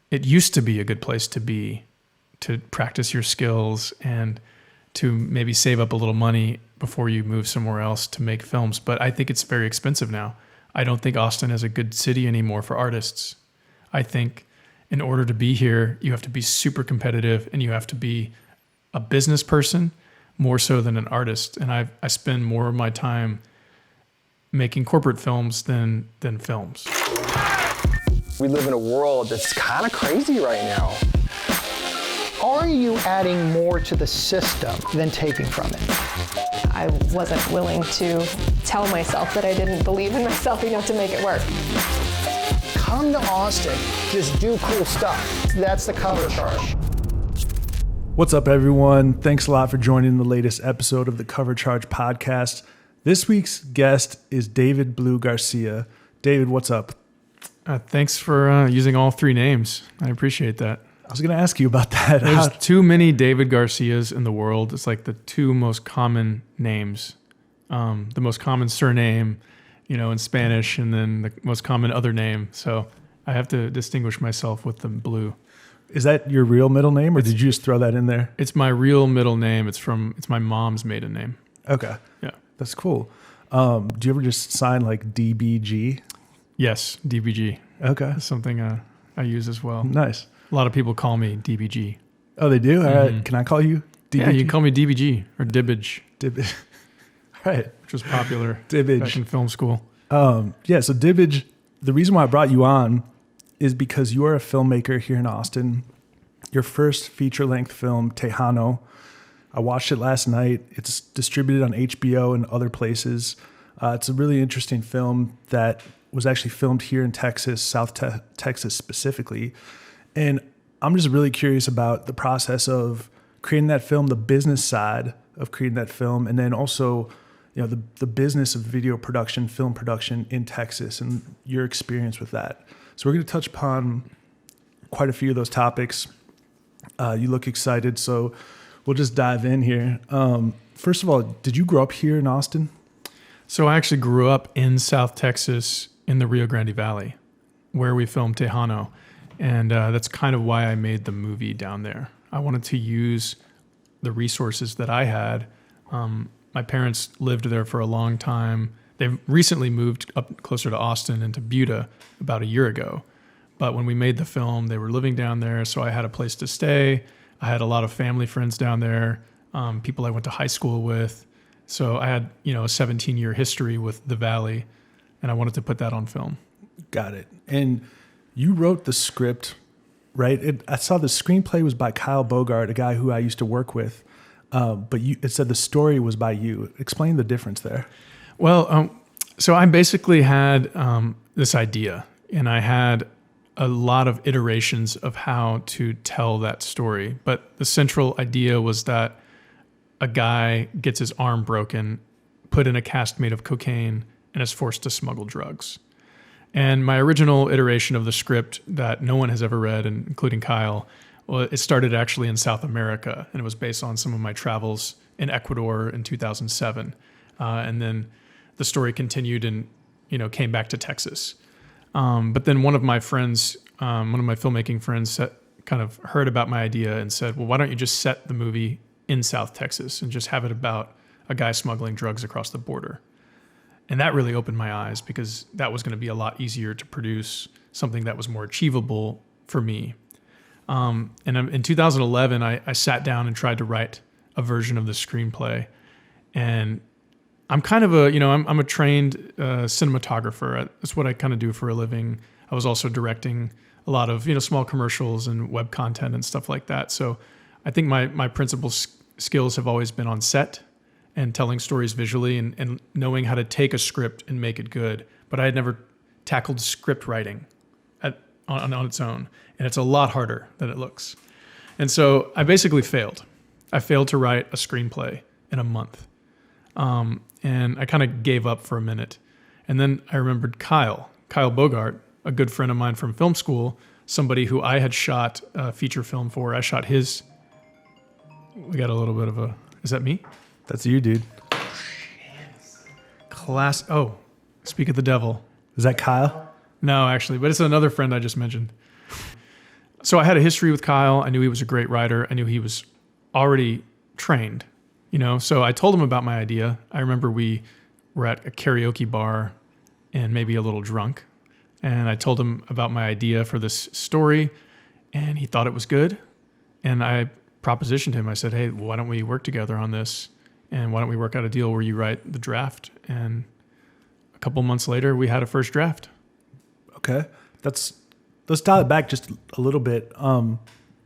it used to be a good place to be, to practice your skills and to maybe save up a little money before you move somewhere else to make films. But I think it's very expensive now. I don't think Austin is a good city anymore for artists. I think in order to be here, you have to be super competitive and you have to be a business person more so than an artist. And I spend more of my time making corporate films than films. We live in a world that's kind of crazy right now. Are you adding more to the system than taking from it? I wasn't willing to tell myself that I didn't believe in myself enough to make it work. Come to Austin, just do cool stuff. That's the cover charge. What's up, everyone? Thanks a lot for joining the latest episode of the Cover Charge podcast. This week's guest is David Blue Garcia. David, what's up? Thanks for using all three names. I appreciate that. I was going to ask you about that. There's too many David Garcias in the world. It's like the two most common names, the most common surname, in Spanish, and then the most common other name. So I have to distinguish myself with the blue. Is that your real middle name, or did you just throw that in there? It's my real middle name. It's my mom's maiden name. Okay. Yeah. That's cool. Do you ever just sign like DBG? Yes, DBG. Okay. That's something I use as well. Nice. A lot of people call me DBG. Oh, they do? All right. Can I call you DBG? Yeah, you can call me DBG or Dibbage. Dibbage. All right. Which was popular Dibbage. back in film school. Yeah, so Dibbage, the reason why I brought you on is because you are a filmmaker here in Austin. Your first feature-length film, Tejano, I watched it last night. It's distributed on HBO and other places. It's a really interesting film that was actually filmed here in Texas, Texas specifically. And I'm just really curious about the process of creating that film, the business side of creating that film, and then also, the business of video production, film production in Texas, and your experience with that. So we're going to touch upon quite a few of those topics. You look excited, so we'll just dive in here. First of all, did you grow up here in Austin? So I actually grew up in South Texas in the Rio Grande Valley, where we filmed Tejano. And that's kind of why I made the movie down there. I wanted to use the resources that I had. My parents lived there for a long time. They've recently moved up closer to Austin into Buda about a year ago. But when we made the film, they were living down there, so I had a place to stay. I had a lot of family friends down there, people I went to high school with. So I had, a 17-year history with the Valley, and I wanted to put that on film. Got it. And you wrote the script, right? I saw the screenplay was by Kyle Bogart, a guy who I used to work with. But it said the story was by you. Explain the difference there. Well, so I basically had this idea, and I had a lot of iterations of how to tell that story. But the central idea was that a guy gets his arm broken, put in a cast made of cocaine, and is forced to smuggle drugs. And my original iteration of the script that no one has ever read, including Kyle, well, it started actually in South America, and it was based on some of my travels in Ecuador in 2007. And then the story continued and, came back to Texas. But then one of my filmmaking friends kind of heard about my idea and said, well, why don't you just set the movie in South Texas and just have it about a guy smuggling drugs across the border? And that really opened my eyes because that was going to be a lot easier to produce, something that was more achievable for me. And in 2011, I sat down and tried to write a version of the screenplay. And I'm kind of I'm a trained cinematographer. That's what I kind of do for a living. I was also directing a lot of, small commercials and web content and stuff like that. So I think my principal skills have always been on set and telling stories visually and knowing how to take a script and make it good. But I had never tackled script writing on its own. And it's a lot harder than it looks. And so I basically failed. I failed to write a screenplay in a month. And I kind of gave up for a minute. And then I remembered Kyle Bogart, a good friend of mine from film school, somebody who I had shot a feature film for. I shot his. We got a little bit of a. Is that me? That's you, dude. Oh, speak of the devil. Is that Kyle? No, actually, but it's another friend I just mentioned. So I had a history with Kyle. I knew he was a great writer. I knew he was already trained, so I told him about my idea. I remember we were at a karaoke bar and maybe a little drunk. And I told him about my idea for this story, and he thought it was good. And I propositioned him. I said, hey, why don't we work together on this? And why don't we work out a deal where you write the draft? And a couple months later, we had a first draft. Okay. Let's dial it back just a little bit.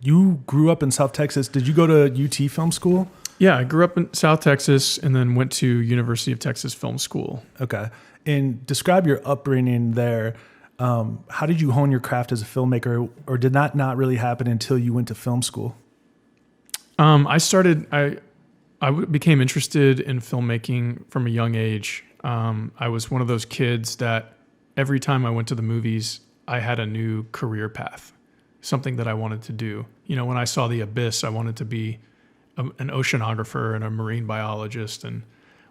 You grew up in South Texas. Did you go to UT Film School? Yeah, I grew up in South Texas and then went to University of Texas Film School. Okay. And describe your upbringing there. How did you hone your craft as a filmmaker, or did that not really happen until you went to film school? I became interested in filmmaking from a young age. I was one of those kids that every time I went to the movies, I had a new career path, something that I wanted to do. When I saw The Abyss, I wanted to be an oceanographer and a marine biologist. And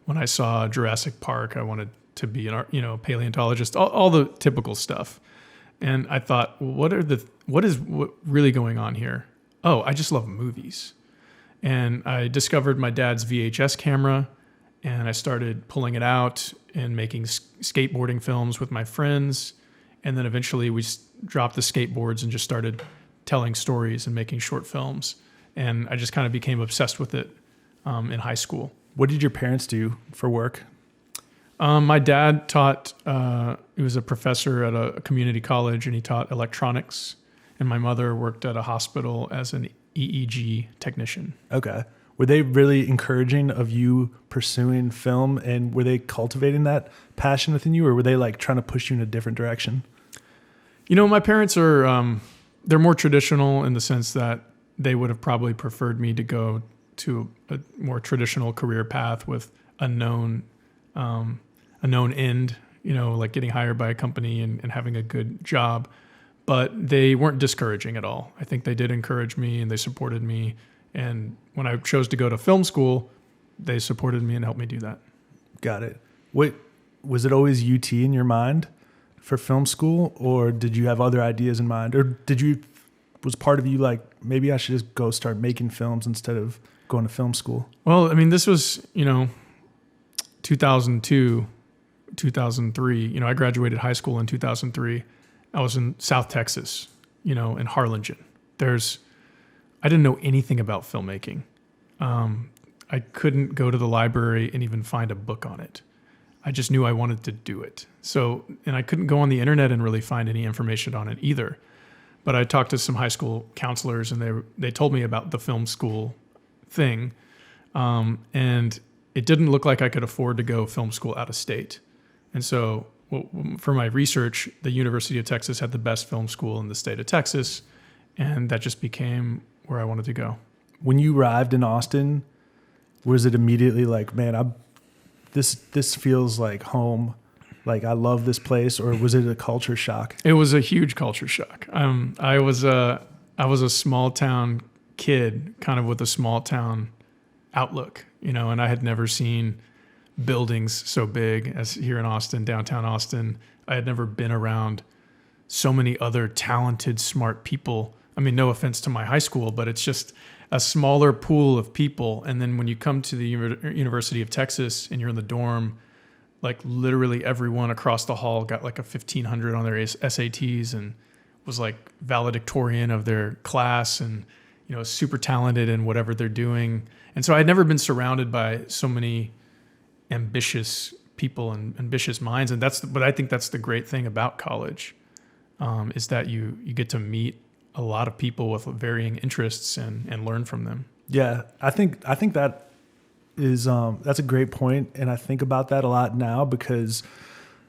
when I saw Jurassic Park, I wanted to be a paleontologist, all the typical stuff. And I thought, what is really going on here? Oh, I just love movies. And I discovered my dad's VHS camera, and I started pulling it out and making skateboarding films with my friends. And then eventually we dropped the skateboards and just started telling stories and making short films. And I just kind of became obsessed with it in high school. What did your parents do for work? My dad taught, he was a professor at a community college, and he taught electronics. And my mother worked at a hospital as an EEG technician. Okay. Were they really encouraging of you pursuing film, and were they cultivating that passion within you, or were they like trying to push you in a different direction? My parents are, they're more traditional in the sense that they would have probably preferred me to go to a more traditional career path with a known end, like getting hired by a company and having a good job. But they weren't discouraging at all. I think they did encourage me and they supported me. And when I chose to go to film school, they supported me and helped me do that. Got it. Wait, was it always UT in your mind for film school, or did you have other ideas in mind? Or was part of you like, maybe I should just go start making films instead of going to film school? Well, this was, 2002, 2003. I graduated high school in 2003. I was in South Texas, in Harlingen. I didn't know anything about filmmaking. I couldn't go to the library and even find a book on it. I just knew I wanted to do it. And I couldn't go on the internet and really find any information on it either. But I talked to some high school counselors, and they told me about the film school thing. And it didn't look like I could afford to go film school out of state. And so for my research, the University of Texas had the best film school in the state of Texas, and that just became where I wanted to go. When you arrived in Austin, was it immediately like, man, this feels like home, like I love this place, or was it a culture shock? It was a huge culture shock. I was a small town kid, kind of with a small town outlook, and I had never seen buildings so big as here in Austin, downtown Austin. I had never been around so many other talented, smart people. No offense to my high school, but it's just a smaller pool of people. And then when you come to the University of Texas and you're in the dorm, like literally everyone across the hall got like a 1,500 on their SATs and was like valedictorian of their class and, super talented in whatever they're doing. And so I'd never been surrounded by so many ambitious people and ambitious minds. And but I think that's the great thing about college, is that you get to meet a lot of people with varying interests and learn from them. Yeah, I think that is that's a great point, and I think about that a lot now because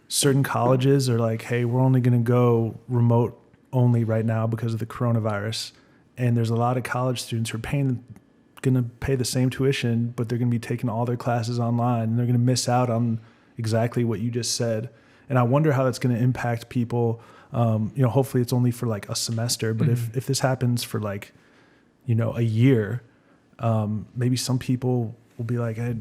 certain colleges are like, hey, we're only going to go remote only right now because of the coronavirus, and there's a lot of college students who are going to pay the same tuition, but they're going to be taking all their classes online, and they're going to miss out on exactly what you just said. And I wonder how that's going to impact people. Hopefully it's only for like a semester, but if this happens for like, a year, maybe some people will be like, it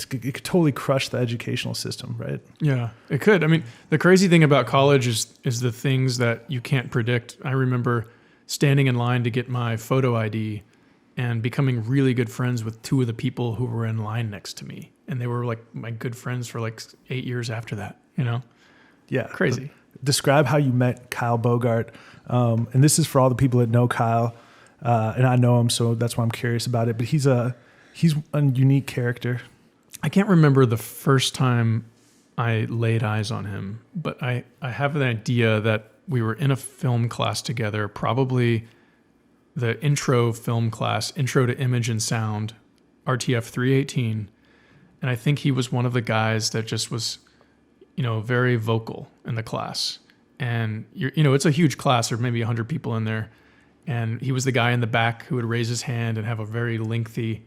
could totally crush the educational system, right? Yeah, it could. The crazy thing about college is the things that you can't predict. I remember standing in line to get my photo ID and becoming really good friends with two of the people who were in line next to me. And they were like my good friends for like 8 years after that, you know? Yeah. Crazy. Describe how you met Kyle Bogart. And this is for all the people that know Kyle. And I know him, so that's why I'm curious about it. But he's a unique character. I can't remember the first time I laid eyes on him, but I have an idea that we were in a film class together, probably the intro film class, Intro to Image and Sound, RTF 318. And I think he was one of the guys that just was, you know, very vocal in the class. And, it's a huge class, or maybe 100 people in there. And he was the guy in the back who would raise his hand and have a very lengthy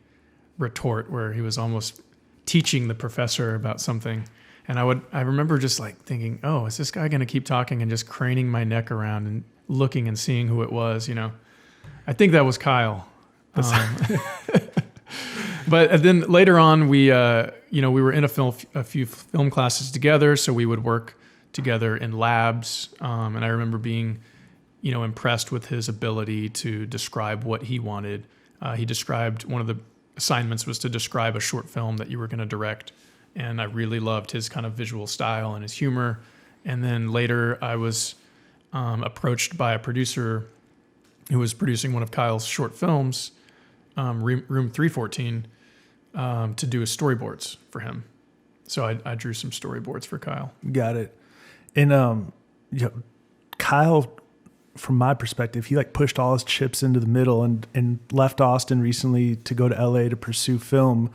retort where he was almost teaching the professor about something. And I remember just like thinking, oh, is this guy going to keep talking, and just craning my neck around and looking and seeing who it was, I think that was Kyle. But then later on, we were in a few film classes together, so we would work together in labs. And I remember being, impressed with his ability to describe what he wanted. He described, one of the assignments was to describe a short film that you were going to direct. And I really loved his kind of visual style and his humor. And then later I was approached by a producer who was producing one of Kyle's short films, Room 314, to do his storyboards for him. So I drew some storyboards for Kyle. Got it. And Kyle, from my perspective, he like pushed all his chips into the middle and left Austin recently to go to LA to pursue film,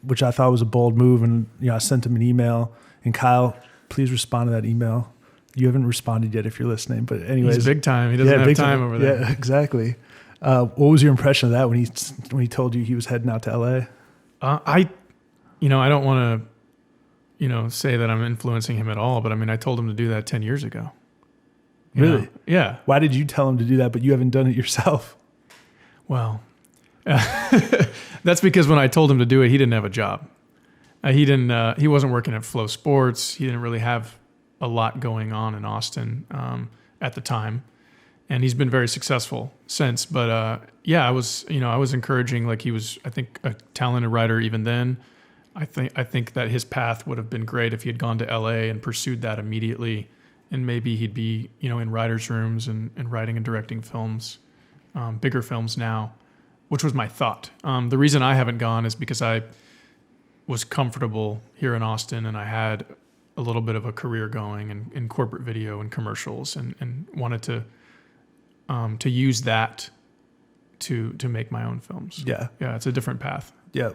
which I thought was a bold move. And I sent him an email. And Kyle, please respond to that email. You haven't responded yet if you're listening, but anyways, he's big time. He doesn't have time over there. Yeah, exactly. What was your impression of that when he told you he was heading out to LA? I don't want to, say that I'm influencing him at all, but I mean, I told him to do that 10 years ago. Really? Yeah. Why did you tell him to do that, but you haven't done it yourself? Well, that's because when I told him to do it, he didn't have a job. He wasn't working at Flow Sports. He didn't really have a lot going on in Austin at the time, and he's been very successful since. But I was encouraging, like he was, I think, a talented writer even then. I think that his path would have been great if he had gone to LA and pursued that immediately, and maybe he'd be in writers' rooms and writing and directing films, bigger films now, which was my thought. The reason I haven't gone is because I was comfortable here in Austin, and I had a little bit of a career going in corporate video and commercials, and wanted to use that to make my own films. Yeah. Yeah, it's a different path. Yeah.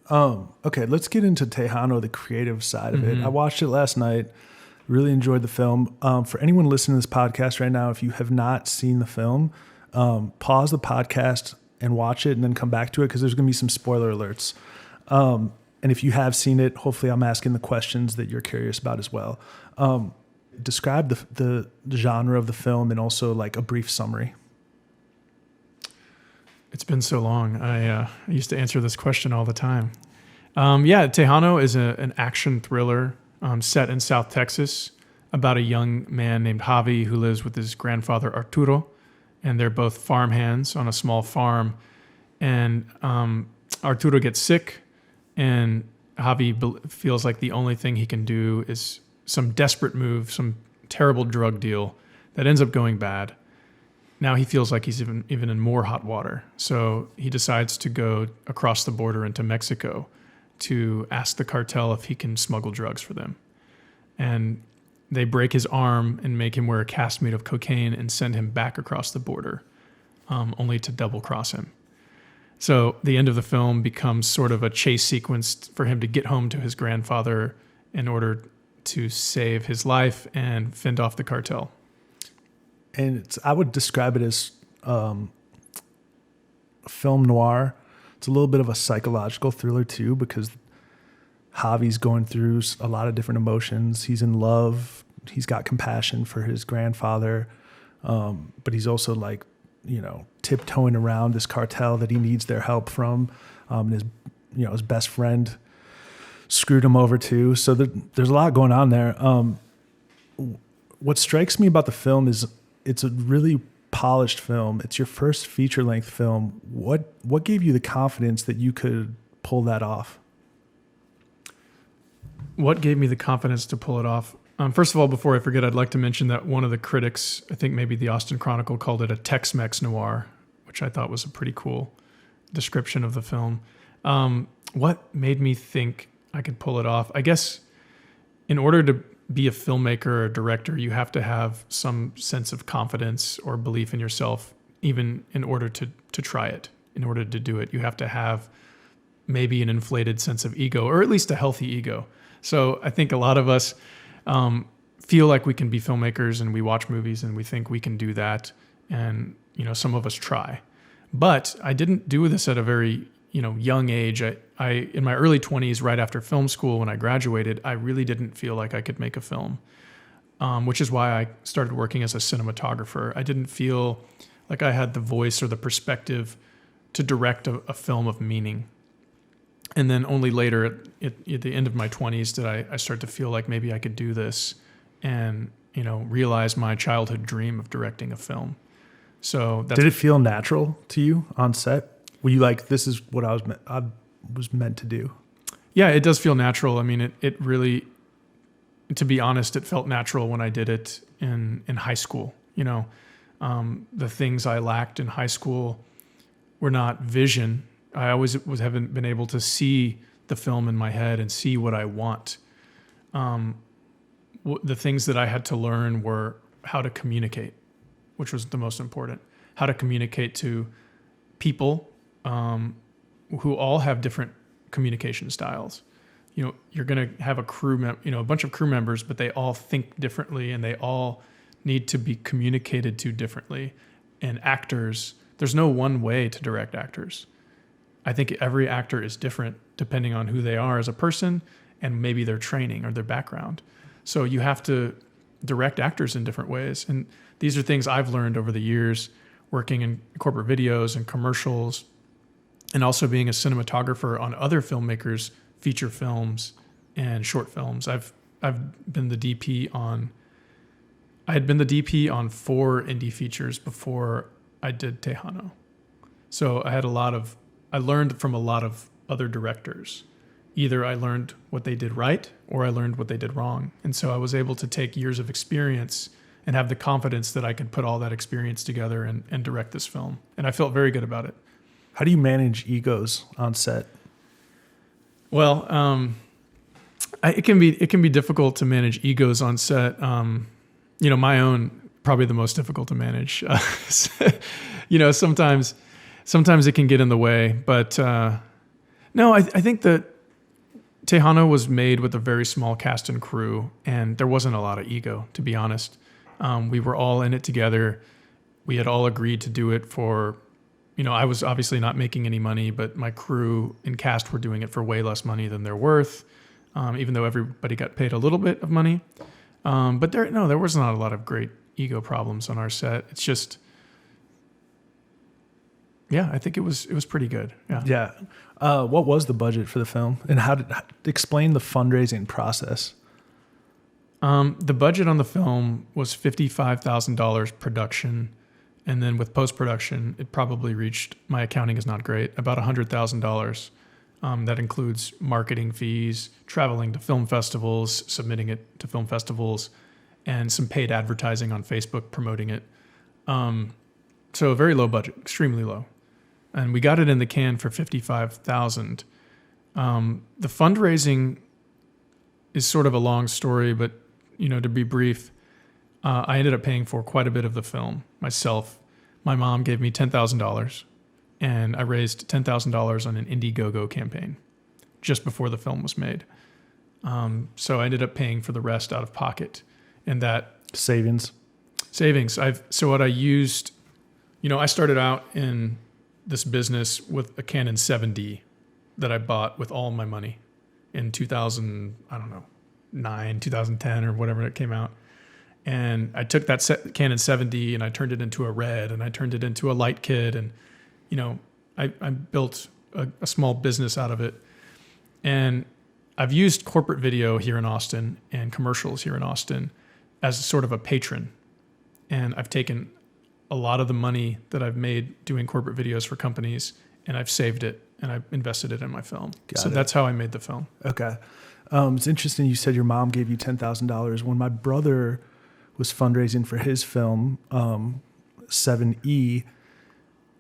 Okay, let's get into Tejano, the creative side of it. I watched it last night. Really enjoyed the film. For anyone listening to this podcast right now, if you have not seen the film, pause the podcast and watch it, and then come back to it, because there's going to be some spoiler alerts. And if you have seen it, hopefully I'm asking the questions that you're curious about as well. Describe the genre of the film, and also like a brief summary. It's been so long. I used to answer this question all the time. Tejano is an action thriller set in South Texas about a young man named Javi who lives with his grandfather Arturo, and they're both farmhands on a small farm. And Arturo gets sick, and Javi feels like the only thing he can do is some desperate move, some terrible drug deal that ends up going bad. Now he feels like he's even in more hot water. So he decides to go across the border into Mexico to ask the cartel if he can smuggle drugs for them. And they break his arm and make him wear a cast made of cocaine and send him back across the border, only to double cross him. So the end of the film becomes sort of a chase sequence for him to get home to his grandfather in order to save his life and fend off the cartel. And I would describe it as film noir. It's a little bit of a psychological thriller too, because Javi's going through a lot of different emotions. He's in love. He's got compassion for his grandfather, but he's also like, tiptoeing around this cartel that he needs their help from. His best friend screwed him over too. So there's a lot going on there. What strikes me about the film is it's a really polished film. It's your first feature-length film. What gave you the confidence that you could pull that off? What gave me the confidence to pull it off? First of all, before I forget, I'd like to mention that one of the critics, I think maybe the Austin Chronicle, called it a Tex-Mex noir, which I thought was a pretty cool description of the film. What made me think I could pull it off? I guess in order to be a filmmaker or a director, you have to have some sense of confidence or belief in yourself, even in order to try it, in order to do it. You have to have maybe an inflated sense of ego, or at least a healthy ego. So I think a lot of us feel like we can be filmmakers, and we watch movies and we think we can do that. And, some of us try. But I didn't do this at a very, young age. I in my early 20s, right after film school, when I graduated, I really didn't feel like I could make a film, which is why I started working as a cinematographer. I didn't feel like I had the voice or the perspective to direct a film of meaning. And then only later, at the end of my 20s, did I start to feel like maybe I could do this and, realize my childhood dream of directing a film. So did it feel natural to you on set? Were you like, this is what I was meant to do? Yeah, it does feel natural. I mean, it really, to be honest, it felt natural when I did it in high school. The things I lacked in high school were not vision. I always haven't been able to see the film in my head and see what I want. The things that I had to learn were how to communicate, which was the most important. How to communicate to people who all have different communication styles. You're going to have a bunch of crew members, but they all think differently, and they all need to be communicated to differently. And actors, there's no one way to direct actors. I think every actor is different depending on who they are as a person and maybe their training or their background. So you have to direct actors in different ways. And these are things I've learned over the years working in corporate videos and commercials, and also being a cinematographer on other filmmakers' feature films and short films. I've been the DP on, I had been the DP on 4 indie features before I did Tejano. So I learned from a lot of other directors. Either I learned what they did right or I learned what they did wrong. And so I was able to take years of experience and have the confidence that I could put all that experience together and direct this film. And I felt very good about it. How do you manage egos on set? Well, it can be difficult to manage egos on set. My own, probably the most difficult to manage. Sometimes it can get in the way, but no, I think that Tejano was made with a very small cast and crew, and there wasn't a lot of ego, to be honest. We were all in it together. We had all agreed to do it for, I was obviously not making any money, but my crew and cast were doing it for way less money than they're worth, even though everybody got paid a little bit of money. But there was not a lot of great ego problems on our set. It's just, yeah, I think it was pretty good. Yeah. Yeah. What was the budget for the film, and explain the fundraising process? The budget on the film was $55,000 production. And then with post-production, it probably reached, my accounting is not great, about $100,000. That includes marketing fees, traveling to film festivals, submitting it to film festivals, and some paid advertising on Facebook promoting it. So a very low budget, extremely low. And we got it in the can for $55,000. The fundraising is sort of a long story, but to be brief, I ended up paying for quite a bit of the film myself. My mom gave me $10,000, and I raised $10,000 on an Indiegogo campaign just before the film was made. So I ended up paying for the rest out of pocket, and that savings. So what I used, I started out in this business with a Canon 7D that I bought with all my money in 2009, 2010 or whatever it came out. And I took that Canon 7D and I turned it into a Red, and I turned it into a light kit, and I built a small business out of it. And I've used corporate video here in Austin and commercials here in Austin as sort of a patron. And I've taken a lot of the money that I've made doing corporate videos for companies, and I've saved it and I've invested it in my film. So that's how I made the film. Okay. It's interesting you said your mom gave you $10,000. When my brother was fundraising for his film, 7E, a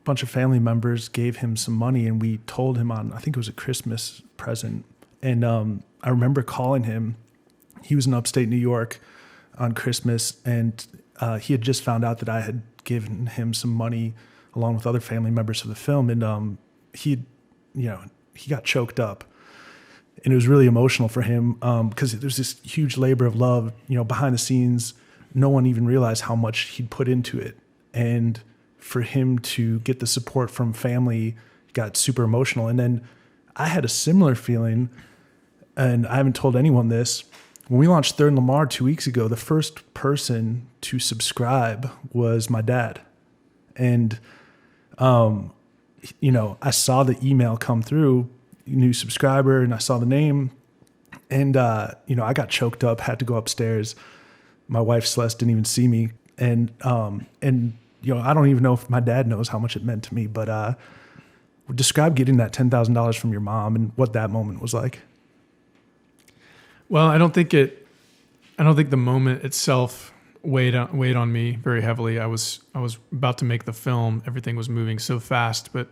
bunch of family members gave him some money, and we told him I think it was a Christmas present. And I remember calling him. He was in upstate New York on Christmas, and he had just found out that I had given him some money along with other family members for the film. And he got choked up. And it was really emotional for him because there was this huge labor of love, behind the scenes. No one even realized how much he'd put into it. And for him to get the support from family got super emotional. And then I had a similar feeling, and I haven't told anyone this. When we launched Third and Lamar 2 weeks ago, the first person to subscribe was my dad. And, I saw the email come through, new subscriber, and I saw the name. And, I got choked up, had to go upstairs. My wife, Celeste, didn't even see me. And I don't even know if my dad knows how much it meant to me, but describe getting that $10,000 from your mom and what that moment was like. Well, I don't think the moment itself weighed on me very heavily. I was about to make the film. Everything was moving so fast, but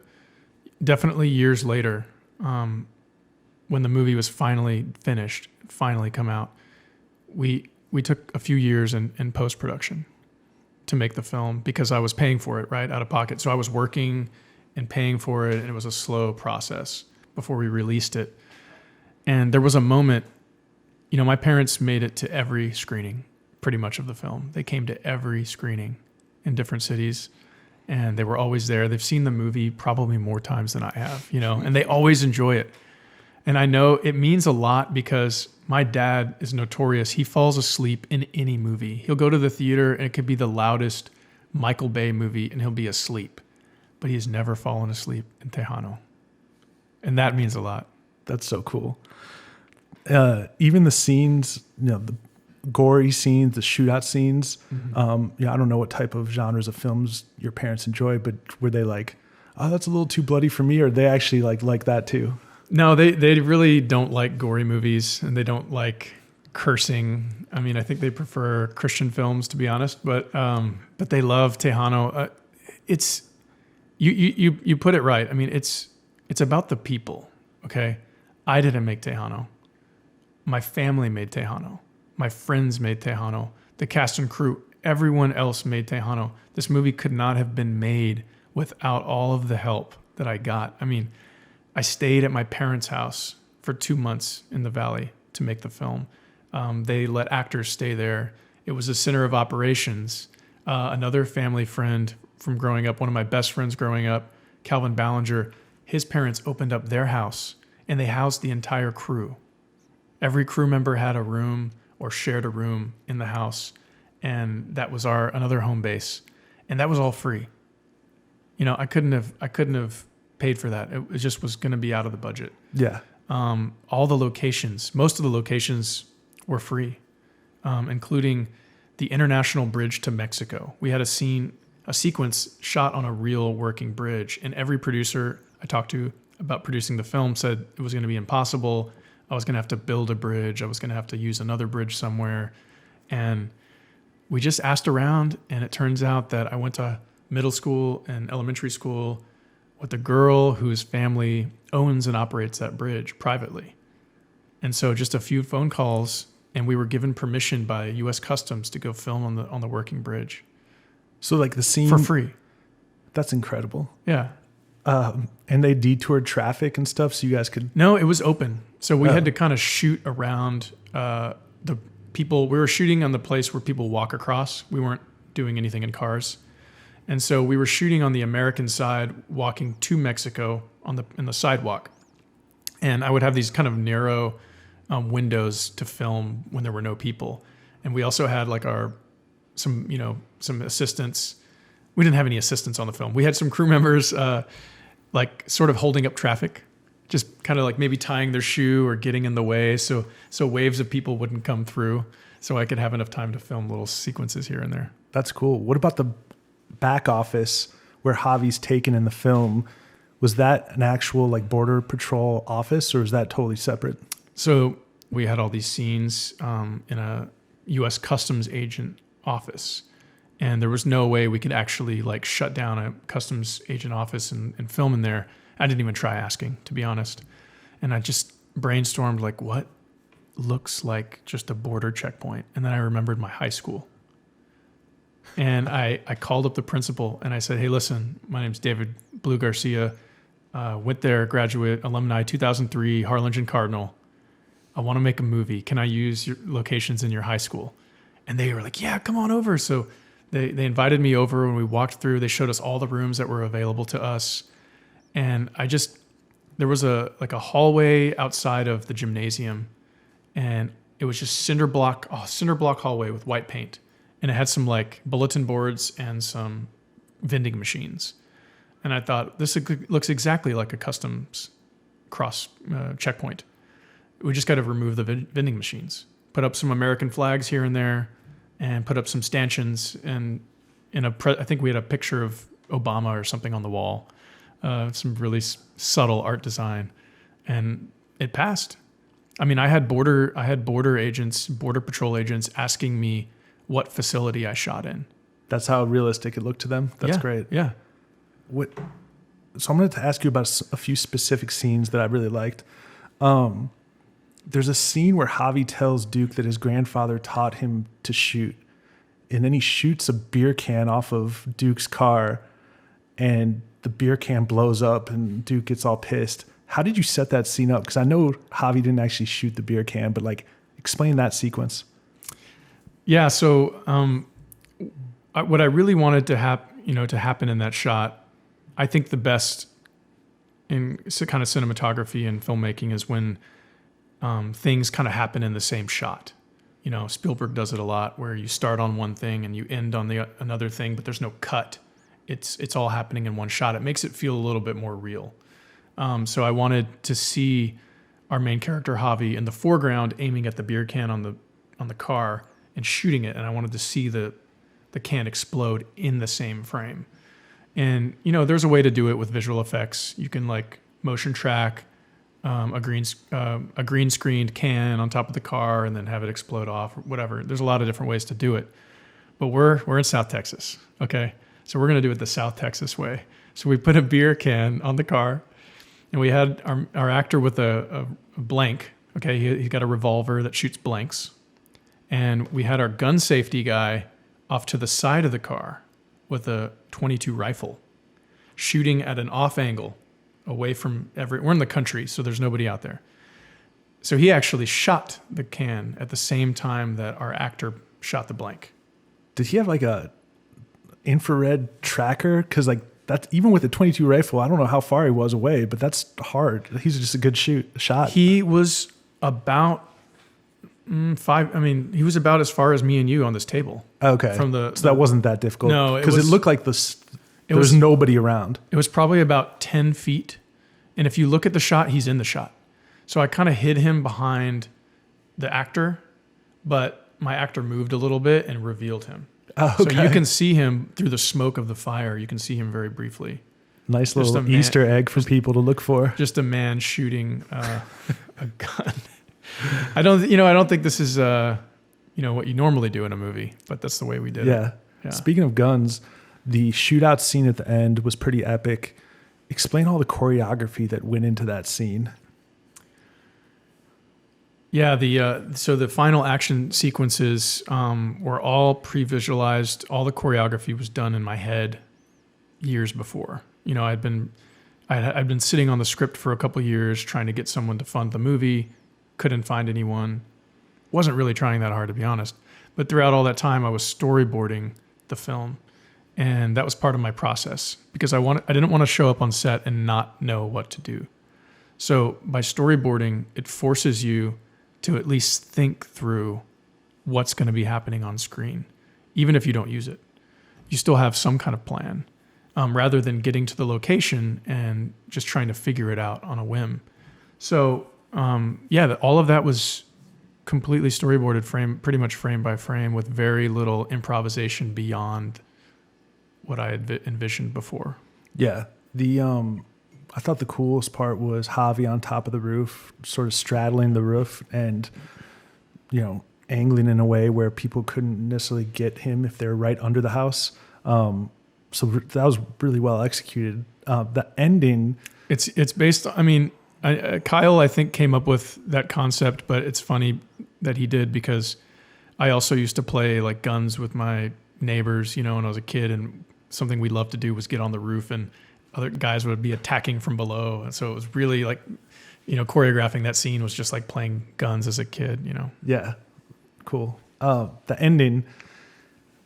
definitely years later, when the movie was finally finished, finally come out, we took a few years in post-production to make the film because I was paying for it, right, out of pocket. So I was working and paying for it, and it was a slow process before we released it. And there was a moment, my parents made it to every screening, pretty much, of the film. They came to every screening in different cities, and they were always there. They've seen the movie probably more times than I have, and they always enjoy it. And I know it means a lot because my dad is notorious. He falls asleep in any movie. He'll go to the theater, and it could be the loudest Michael Bay movie, and he'll be asleep. But he has never fallen asleep in Tejano. And that means a lot. That's so cool. Even the scenes, the gory scenes, the shootout scenes. Mm-hmm. I don't know what type of genres of films your parents enjoy, but were they like, oh, that's a little too bloody for me, or they actually like that too? No, they really don't like gory movies, and they don't like cursing. I mean, I think they prefer Christian films, to be honest, but they love Tejano. It's you put it right. I mean, it's about the people. Okay, I didn't make Tejano. My family made Tejano. My friends made Tejano. The cast and crew, everyone else made Tejano. This movie could not have been made without all of the help that I got. I mean, I stayed at my parents' house for 2 months in the Valley to make the film. They let actors stay there. It was a center of operations. Another family friend from growing up, one of my best friends growing up, Calvin Ballinger, his parents opened up their house, and they housed the entire crew. Every crew member had a room or shared a room in the house, and that was another home base, and that was all free. I couldn't have paid for that. It just was going to be out of the budget. Yeah. All the locations, most of the locations were free, including the international bridge to Mexico. We had a sequence shot on a real working bridge, and every producer I talked to about producing the film said it was going to be impossible. I was going to have to build a bridge. I was going to have to use another bridge somewhere. And we just asked around, and it turns out that I went to middle school and elementary school with a girl whose family owns and operates that bridge privately. And so just a few phone calls, and we were given permission by U.S. Customs to go film on the working bridge. So like the scene... For free. That's incredible. Yeah. And they detoured traffic and stuff so you guys could... No, it was open. So we had to kind of shoot around the people. We were shooting on the place where people walk across. We weren't doing anything in cars. And so we were shooting on the American side, walking to Mexico in the sidewalk. And I would have these kind of narrow windows to film when there were no people. And we also had like some assistants. We didn't have any assistants on the film. We had some crew members like sort of holding up traffic, just kind of like maybe tying their shoe or getting in the way so waves of people wouldn't come through, so I could have enough time to film little sequences here and there. That's cool. What about back office where Javi's taken in the film, was that an actual like Border Patrol office, or is that totally separate? So we had all these scenes in a U.S. Customs agent office, and there was no way we could actually like shut down a customs agent office and film in there. I didn't even try asking, to be honest. And I just brainstormed like what looks like just a border checkpoint. And then I remembered my high school. And I called up the principal and I said, hey, listen, my name's David Blue Garcia. Went there, graduate, alumni, 2003, Harlingen Cardinal. I want to make a movie. Can I use your locations in your high school? And they were like, yeah, come on over. So they invited me over and we walked through. They showed us all the rooms that were available to us. And there was a hallway outside of the gymnasium, and it was just cinder block hallway with white paint. And it had some like bulletin boards and some vending machines. And I thought, this looks exactly like a customs cross checkpoint. We just got to remove the vending machines, put up some American flags here and there, and put up some stanchions. And I think we had a picture of Obama or something on the wall. Some really subtle art design, and it passed. I mean, I had border patrol agents asking me what facility I shot in. That's how realistic it looked to them. That's great. Yeah. So I'm going to ask you about a few specific scenes that I really liked. There's a scene where Javi tells Duke that his grandfather taught him to shoot, and then he shoots a beer can off of Duke's car, and the beer can blows up and Duke gets all pissed. How did you set that scene up? Because I know Javi didn't actually shoot the beer can, but like explain that sequence. Yeah. So what I really wanted to happen in that shot, I think the best in kind of cinematography and filmmaking is when things kind of happen in the same shot. You know, Spielberg does it a lot where you start on one thing and you end on another thing, but there's no cut. It's all happening in one shot. It makes it feel a little bit more real. So I wanted to see our main character Javi in the foreground aiming at the beer can on the car and shooting it, and I wanted to see the can explode in the same frame. And you know, there's a way to do it with visual effects. You can like motion track a green screened can on top of the car and then have it explode off or whatever. There's a lot of different ways to do it. But we're in South Texas, okay? So we're going to do it the South Texas way. So we put a beer can on the car, and we had our actor with a blank. Okay, he got a revolver that shoots blanks. And we had our gun safety guy off to the side of the car with a .22 rifle, shooting at an off angle away from we're in the country, so there's nobody out there. So he actually shot the can at the same time that our actor shot the blank. Did he have like a infrared tracker? Because like that, even with a .22 rifle, I don't know how far he was away, but that's hard. He's just a good shot. He was about he was about as far as me and you on this table. Okay. So that wasn't that difficult. No, because it looked like there was nobody around. It was probably about 10 feet. And if you look at the shot, he's in the shot. So I kind of hid him behind the actor, but my actor moved a little bit and revealed him. Oh, okay. So you can see him through the smoke of the fire. You can see him very briefly. Nice little Easter egg for people to look for. Just a man shooting a gun. I don't think this is what you normally do in a movie, but that's the way we did it. Yeah. Speaking of guns, the shootout scene at the end was pretty epic. Explain all the choreography that went into that scene. Yeah, so the final action sequences were all pre-visualized. All the choreography was done in my head years before. You know, I'd been sitting on the script for a couple of years trying to get someone to fund the movie. Couldn't find anyone. Wasn't really trying that hard, to be honest. But throughout all that time, I was storyboarding the film, and that was part of my process because I didn't want to show up on set and not know what to do. So by storyboarding, it forces you to at least think through what's going to be happening on screen, even if you don't use it. You still have some kind of plan, rather than getting to the location and just trying to figure it out on a whim. So all of that was completely storyboarded, pretty much frame by frame, with very little improvisation beyond what I had envisioned before. Yeah. I thought the coolest part was Javi on top of the roof, sort of straddling the roof and, angling in a way where people couldn't necessarily get him if they're right under the house. So that was really well executed. The ending. It's based on, Kyle, I think, came up with that concept, but it's funny that he did because I also used to play like guns with my neighbors, when I was a kid, and something we loved to do was get on the roof and other guys would be attacking from below. And so it was really like, choreographing that scene was just like playing guns as a kid, Yeah. Cool. The ending,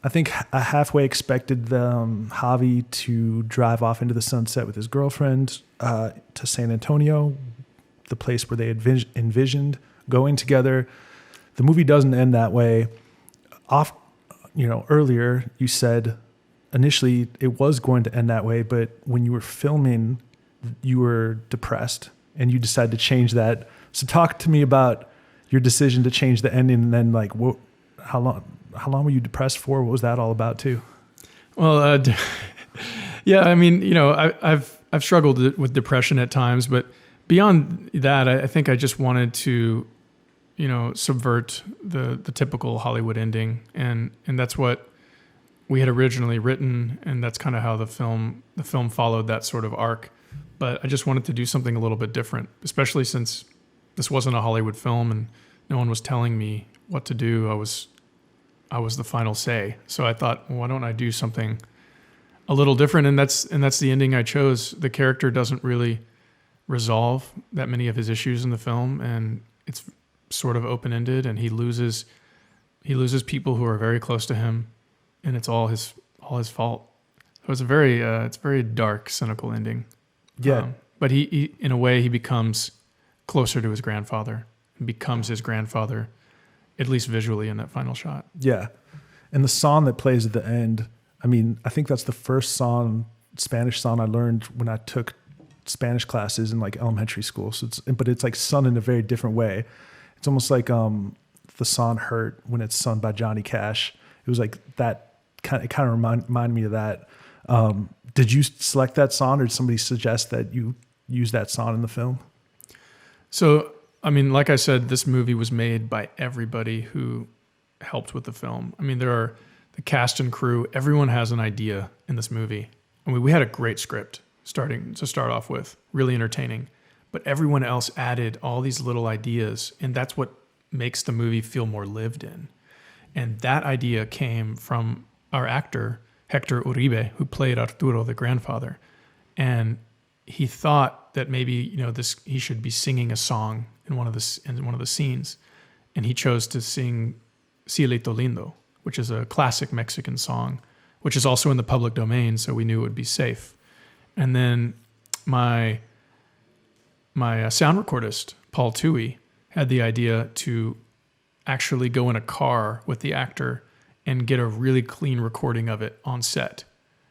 I think I halfway expected Javi to drive off into the sunset with his girlfriend to San Antonio, the place where they had envisioned going together. The movie doesn't end that way. Earlier you said initially it was going to end that way, but when you were filming, you were depressed and you decided to change that. So talk to me about your decision to change the ending, and then how long were you depressed for? What was that all about too? Well, yeah, I've struggled with depression at times, but beyond that, I think I just wanted to, subvert the typical Hollywood ending, and that's what we had originally written, and that's kind of how the film followed that sort of arc. But I just wanted to do something a little bit different, especially since this wasn't a Hollywood film and no one was telling me what to do. I was the final say. So I thought, well, why don't I do something a little different? And that's the ending I chose. The character doesn't really resolve that many of his issues in the film, and it's sort of open-ended, and he loses people who are very close to him, and it's all his fault. So it's a very dark, cynical ending. Yeah. But he in a way he becomes closer to his grandfather and becomes his grandfather, at least visually in that final shot. Yeah. And the song that plays at the end, I think that's the first Spanish song I learned when I took Spanish classes in like elementary school. So it's like sung in a very different way. It's almost like the song "Hurt" when it's sung by Johnny Cash. It was like that kind of remind me of that. Did you select that song, or did somebody suggest that you use that song in the film? So, like I said, this movie was made by everybody who helped with the film. There are the cast and crew. Everyone has an idea in this movie. We had a great script to start off with, really entertaining. But everyone else added all these little ideas, and that's what makes the movie feel more lived in. And that idea came from our actor, Hector Uribe, who played Arturo, the grandfather. And he thought that maybe, he should be singing a song in one of the scenes. And he chose to sing Cielito Lindo, which is a classic Mexican song, which is also in the public domain, so we knew it would be safe. And then my sound recordist, Paul Toohey, had the idea to actually go in a car with the actor and get a really clean recording of it on set,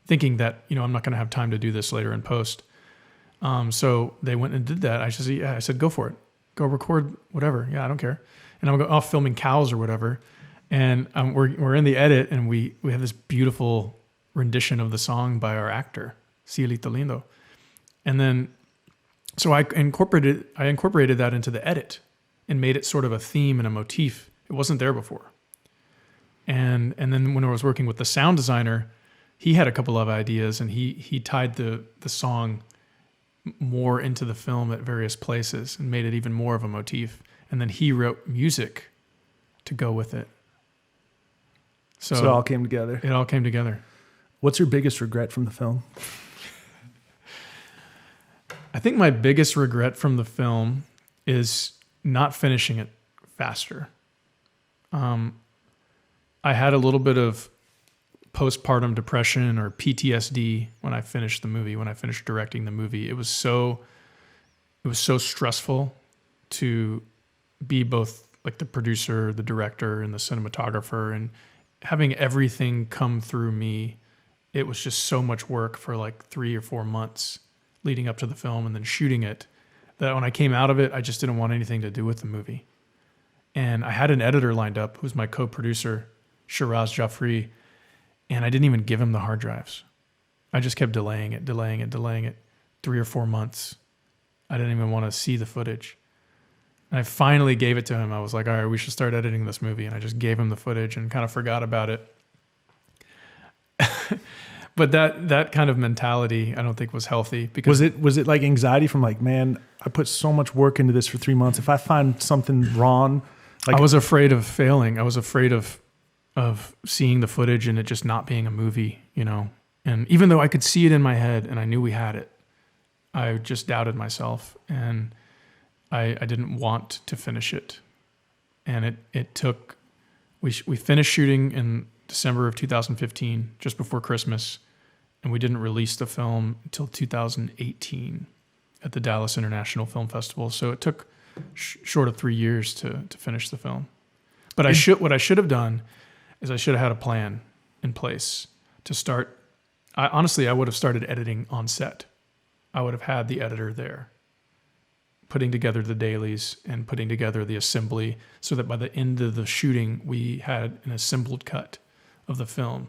thinking that, I'm not going to have time to do this later in post. So they went and did that. I said, go for it. Go record whatever. Yeah, I don't care. And I'm off filming cows or whatever. And we're in the edit, and we have this beautiful rendition of the song by our actor, Cielito Lindo. And then, so I incorporated that into the edit and made it sort of a theme and a motif. It wasn't there before. And then when I was working with the sound designer, he had a couple of ideas, and he tied the song more into the film at various places and made it even more of a motif. And then he wrote music to go with it. So it all came together. It all came together. What's your biggest regret from the film? I think my biggest regret from the film is not finishing it faster. I had a little bit of postpartum depression or PTSD when I finished the movie, when I finished directing the movie. It was so stressful to be both like the producer, the director, and the cinematographer, and having everything come through me. It was just so much work for like 3 or 4 months leading up to the film and then shooting it, that when I came out of it, I just didn't want anything to do with the movie. And I had an editor lined up who's my co-producer, Shiraz Jaffrey, and I didn't even give him the hard drives. I just kept delaying it, 3 or 4 months. I didn't even want to see the footage. And I finally gave it to him. I was like, all right, we should start editing this movie. And I just gave him the footage and kind of forgot about it. But that kind of mentality, I don't think was healthy. Because was it like anxiety from like, man, I put so much work into this for 3 months. If I find something wrong, like I was afraid of failing. I was afraid of seeing the footage and it just not being a movie, you know. And even though I could see it in my head and I knew we had it, I just doubted myself and I didn't want to finish it. And it took, we finished shooting in December of 2015, just before Christmas, and we didn't release the film until 2018 at the Dallas International Film Festival. So it took short of 3 years to finish the film. But what I should have done is I should have had a plan in place to start. Honestly, I would have started editing on set. I would have had the editor there, putting together the dailies and putting together the assembly so that by the end of the shooting, we had an assembled cut of the film.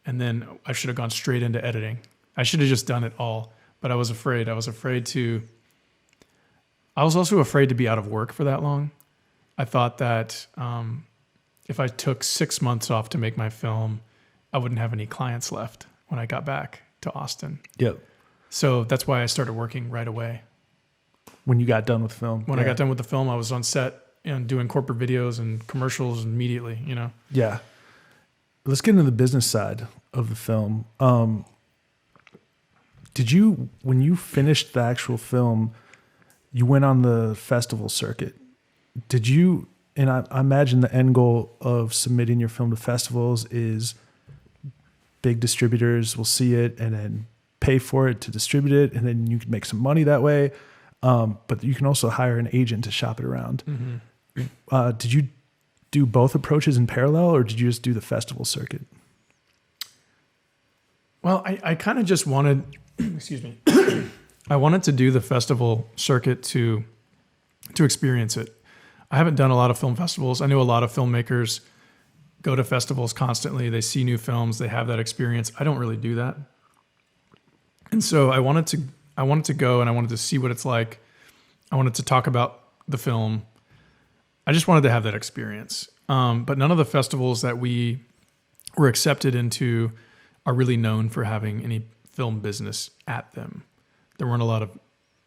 And then I should have gone straight into editing. I should have just done it all, but I was afraid. I was also afraid to be out of work for that long. I thought that if I took 6 months off to make my film, I wouldn't have any clients left when I got back to Austin. Yep. So that's why I started working right away. When you got done with film. When I got done with the film, I was on set and doing corporate videos and commercials immediately, you know? Yeah. Let's get into the business side of the film. When you finished the actual film, you went on the festival circuit. And I imagine the end goal of submitting your film to festivals is big distributors will see it and then pay for it to distribute it, and then you can make some money that way. But you can also hire an agent to shop it around. Mm-hmm. Did you do both approaches in parallel, or did you just do the festival circuit? Well, I kind of just wanted, excuse me, I wanted to do the festival circuit to experience it. I haven't done a lot of film festivals. I know a lot of filmmakers go to festivals constantly. They see new films. They have that experience. I don't really do that. And so I wanted to go and I wanted to see what it's like. I wanted to talk about the film. I just wanted to have that experience. But none of the festivals that we were accepted into are really known for having any film business at them. There weren't a lot of,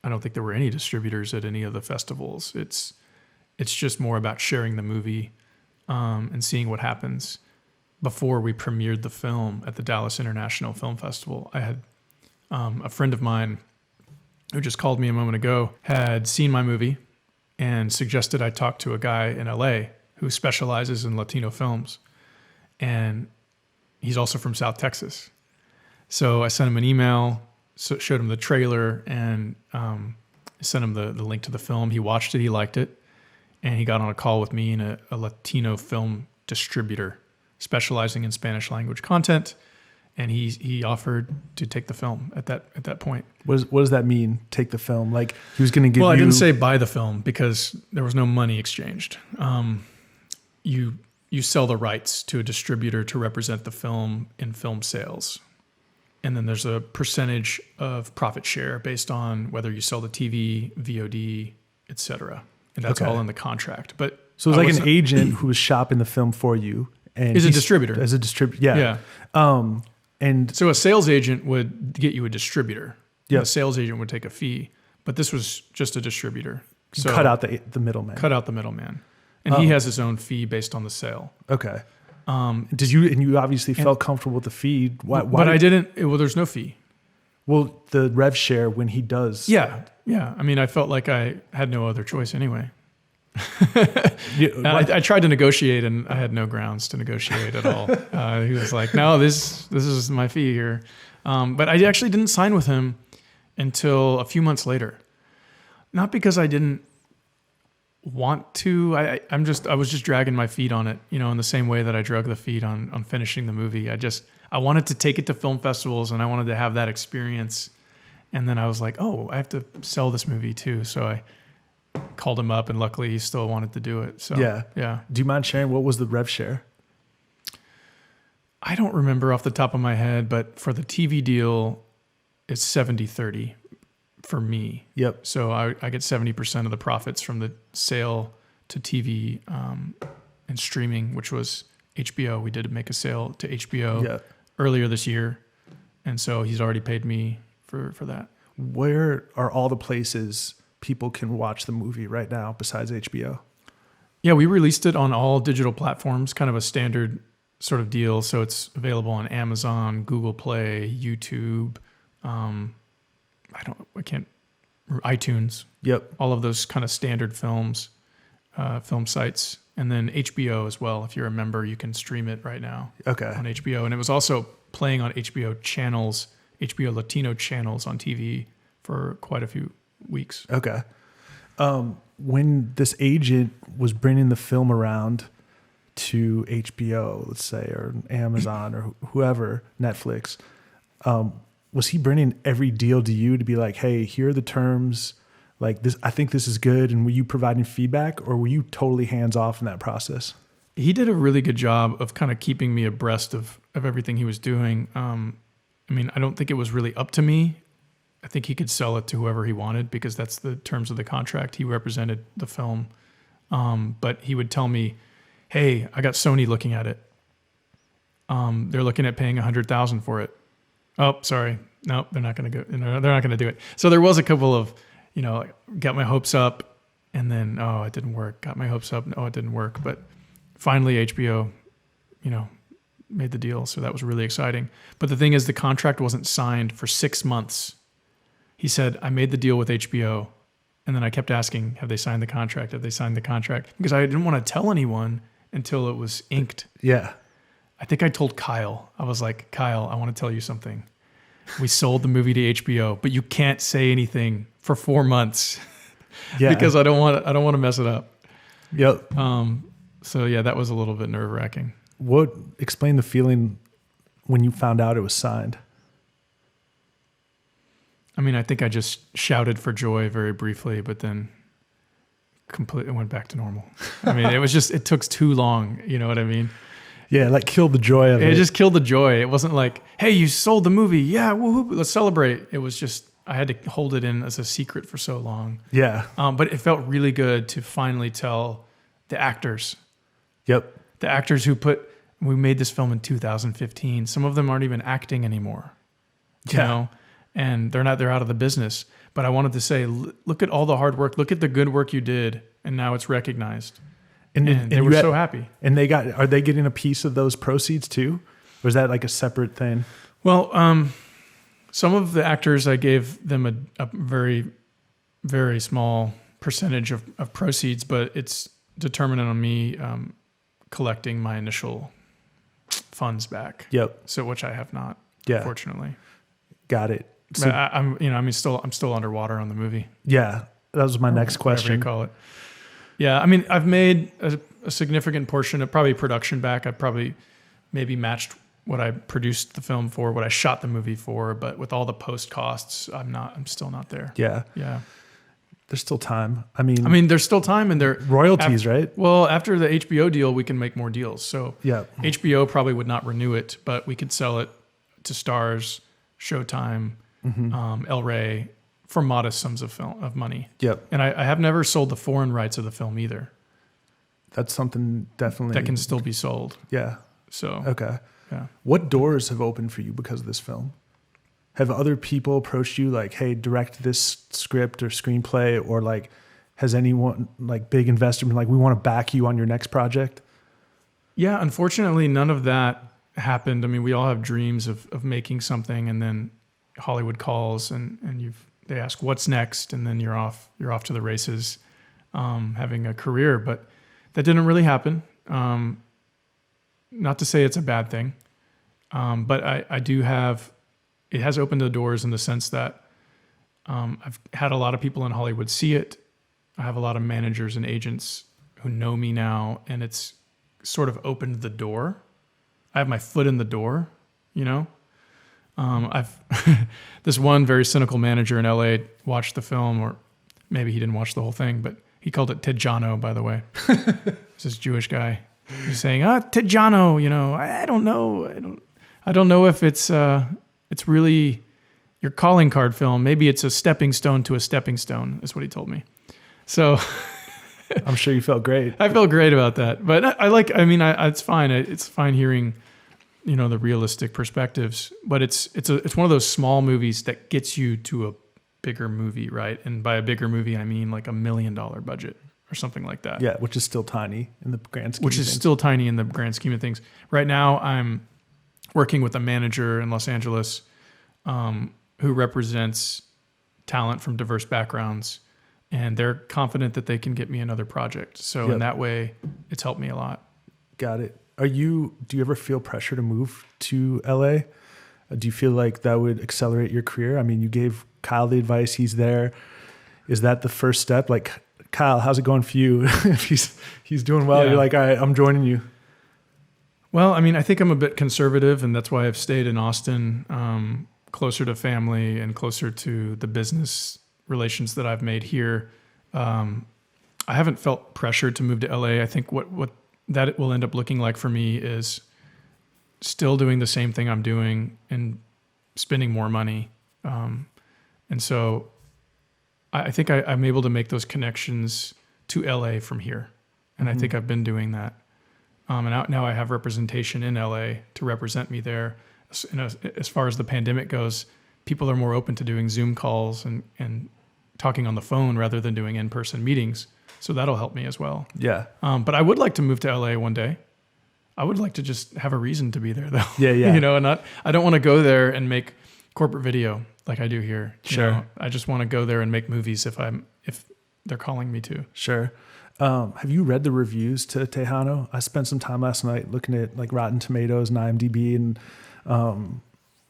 I don't think there were any distributors at any of the festivals. It's just more about sharing the movie and seeing what happens. Before we premiered the film at the Dallas International Film Festival, I had a friend of mine who just called me a moment ago, had seen my movie and suggested I talk to a guy in LA who specializes in Latino films. And he's also from South Texas. So I sent him an email, showed him the trailer, and sent him the link to the film. He watched it, he liked it, and he got on a call with me and a Latino film distributor specializing in Spanish language content. And he offered to take the film at that point. What does that mean? Take the film? Like he was going to give you? Well, I didn't say buy the film because there was no money exchanged. You sell the rights to a distributor to represent the film in film sales, and then there's a percentage of profit share based on whether you sell the TV, VOD, etc. And that's all in the contract. But so it was like an agent who was shopping the film for you, and he's a distributor. As a distributor, yeah. And so a sales agent would get you a distributor. Yeah. The sales agent would take a fee, but this was just a distributor. So cut out the middleman. Cut out the middleman. And he has his own fee based on the sale. Okay. You obviously felt comfortable with the fee. Why but I didn't. Well, there's no fee. Well, the rev share when he does. Yeah. I mean, I felt like I had no other choice anyway. I tried to negotiate, and I had no grounds to negotiate at all. He was like, "No, this is my fee here," but I actually didn't sign with him until a few months later. Not because I didn't want to. I was just dragging my feet on it, in the same way that I drug the feet on finishing the movie. I wanted to take it to film festivals, and I wanted to have that experience. And then I was like, "Oh, I have to sell this movie too," so I called him up, and luckily he still wanted to do it. So yeah. Do you mind sharing what was the rev share? I don't remember off the top of my head, but for the TV deal, it's 70-30 for me. Yep. So I get 70% of the profits from the sale to TV and streaming, which was HBO. We did make a sale to HBO earlier this year. And so he's already paid me for that. Where are all the places people can watch the movie right now besides HBO? Yeah, we released it on all digital platforms, kind of a standard sort of deal. So it's available on Amazon, Google Play, YouTube, iTunes. Yep. All of those kind of standard film sites. And then HBO as well. If you're a member, you can stream it right now on HBO. And it was also playing on HBO channels, HBO Latino channels on TV for quite a few weeks. Okay. When this agent was bringing the film around to HBO, let's say, or Amazon or whoever, Netflix, was he bringing every deal to you to be like, hey, here are the terms, like this, I think this is good, and were you providing feedback, or were you totally hands off in that process? He did a really good job of kind of keeping me abreast of everything he was doing. I mean, I don't think it was really up to me. I think he could sell it to whoever he wanted because that's the terms of the contract. He represented the film. But he would tell me, hey, I got Sony looking at it. They're looking at paying $100,000 for it. Oh, sorry. No, they're not going to go. No, they're not going to do it. So there was a couple of, got my hopes up and then, oh, it didn't work. Got my hopes up. No, it didn't work. But finally HBO, made the deal. So that was really exciting. But the thing is, the contract wasn't signed for 6 months. He said, I made the deal with HBO. And then I kept asking, have they signed the contract? Have they signed the contract? Because I didn't want to tell anyone until it was inked. Yeah. I think I told Kyle. I was like, Kyle, I want to tell you something. We sold the movie to HBO, but you can't say anything for 4 months because I don't want to mess it up. Yep. So yeah, that was a little bit nerve-wracking. Explain the feeling when you found out it was signed. I mean, I think I just shouted for joy very briefly, but then completely went back to normal. I mean, it took too long. You know what I mean? Yeah, like killed the joy of it. It just killed the joy. It wasn't like, hey, you sold the movie. Yeah, woohoo, let's celebrate. It was just, I had to hold it in as a secret for so long. Yeah. But it felt really good to finally tell the actors. Yep. The actors we made this film in 2015. Some of them aren't even acting anymore. You know? And they're out of the business. But I wanted to say, look at all the hard work. Look at the good work you did. And now it's recognized. And they were so happy. And are they getting a piece of those proceeds too? Or is that like a separate thing? Well, some of the actors, I gave them a very, very small percentage of proceeds, but it's determined on me collecting my initial funds back. Yep. So which I have not, unfortunately. Got it. So, I'm still underwater on the movie. Yeah, that was my next question. Whatever you call it. Yeah, I mean, I've made a significant portion of probably production back. I probably maybe matched what I produced the film for, what I shot the movie for, but with all the post costs, I'm still not there. Yeah. Yeah. There's still time. I mean, there's still time, and there royalties, right? Well, after the HBO deal, we can make more deals. So yeah, HBO probably would not renew it, but we could sell it to Starz, Showtime, El Rey for modest sums of money. Yep. And I have never sold the foreign rights of the film either. That's something definitely that can still be sold. Yeah. So okay. Yeah. What doors have opened for you because of this film? Have other people approached you like, hey, direct this script or screenplay, or like has anyone like big investor been like, we want to back you on your next project? Yeah, unfortunately none of that happened. I mean, we all have dreams of making something, and then Hollywood calls and they ask what's next, and then you're off to the races, having a career. But that didn't really happen. Not to say it's a bad thing, but I do have. It has opened the doors in the sense that I've had a lot of people in Hollywood see it. I have a lot of managers and agents who know me now, and it's sort of opened the door. I have my foot in the door, you know. I've this one very cynical manager in LA watched the film, or maybe he didn't watch the whole thing, but he called it Tejano, by the way. It's this Jewish guy, You're saying, Tejano, I don't know. I don't know if it's really your calling card film. Maybe it's a stepping stone to a stepping stone, is what he told me. So I'm sure you felt great. I felt great about that. But it's fine. It's fine hearing, the realistic perspectives. But it's one of those small movies that gets you to a bigger movie, right? And by a bigger movie, I mean like $1 million budget or something like that. Yeah, which is still tiny in the grand scheme. Which is still tiny in the grand scheme of things. Right now, I'm working with a manager in Los Angeles who represents talent from diverse backgrounds, and they're confident that they can get me another project. So in that way, it's helped me a lot. Got it. Do you ever feel pressure to move to LA? Do you feel like that would accelerate your career? I mean, you gave Kyle the advice, he's there. Is that the first step? Like, Kyle, how's it going for you? If he's doing well, you're like, all right, I'm joining you. Well, I think I'm a bit conservative, and that's why I've stayed in Austin, closer to family and closer to the business relations that I've made here. I haven't felt pressured to move to LA. I think what that it will end up looking like for me is still doing the same thing I'm doing and spending more money. And so I think I'm able to make those connections to LA from here. And I think I've been doing that. And now I have representation in LA to represent me there. As far as the pandemic goes, people are more open to doing Zoom calls and talking on the phone rather than doing in-person meetings. So that'll help me as well. Yeah. But I would like to move to LA one day. I would like to just have a reason to be there though. Yeah. And I don't want to go there and make corporate video like I do here. Sure. I just want to go there and make movies if they're calling me to. Sure. Have you read the reviews to Tejano? I spent some time last night looking at like Rotten Tomatoes and IMDb, and I'm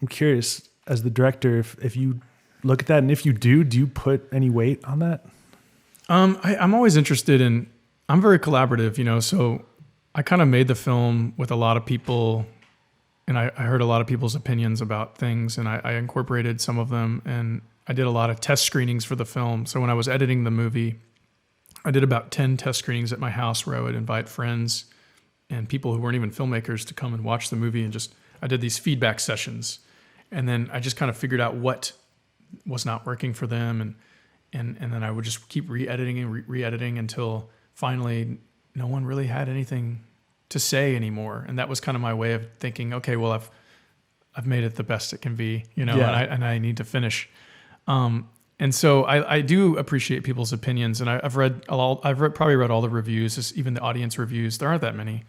curious, as the director, if you look at that, and if you do you put any weight on that? I'm always interested I'm very collaborative, so I kind of made the film with a lot of people, and I heard a lot of people's opinions about things, and I incorporated some of them, and I did a lot of test screenings for the film. So when I was editing the movie, I did about 10 test screenings at my house where I would invite friends and people who weren't even filmmakers to come and watch the movie, and I did these feedback sessions. And then I just kind of figured out what was not working for them, and then I would just keep re-editing and re-editing until finally no one really had anything to say anymore. And that was kind of my way of thinking, okay, well, I've made it the best it can be, and I need to finish. And so I do appreciate people's opinions, and I've probably read all the reviews, even the audience reviews. There aren't that many.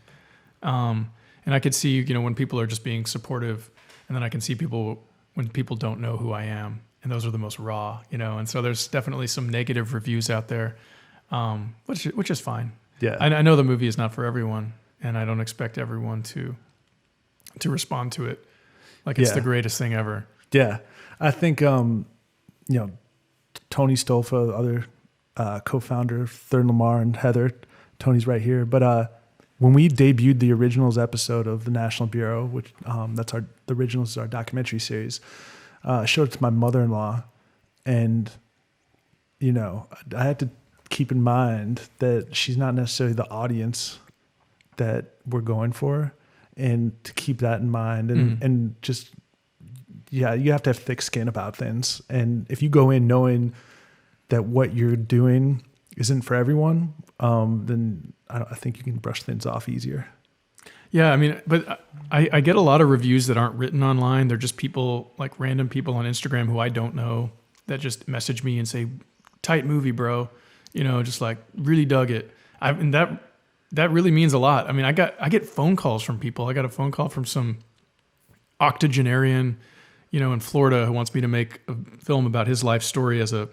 And I could see, when people are just being supportive, and then I can see when people don't know who I am, and those are the most raw, and so there's definitely some negative reviews out there, which is fine. Yeah. I know the movie is not for everyone, and I don't expect everyone to respond to it like it's the greatest thing ever. Yeah. I think, Tony Stolfa, other co-founder of Third Lamar, and Heather, Tony's right here. But when we debuted the Originals episode of the National Bureau, which the Originals is our documentary series, I showed it to my mother-in-law, and I had to keep in mind that she's not necessarily the audience that we're going for, and to keep that in mind, and just. Yeah, you have to have thick skin about things. And if you go in knowing that what you're doing isn't for everyone, then I think you can brush things off easier. Yeah, but I get a lot of reviews that aren't written online. They're just people, like random people on Instagram who I don't know, that just message me and say, tight movie, bro. Just like, really dug it. And that really means a lot. I get phone calls from people. I got a phone call from some octogenarian in Florida who wants me to make a film about his life story as a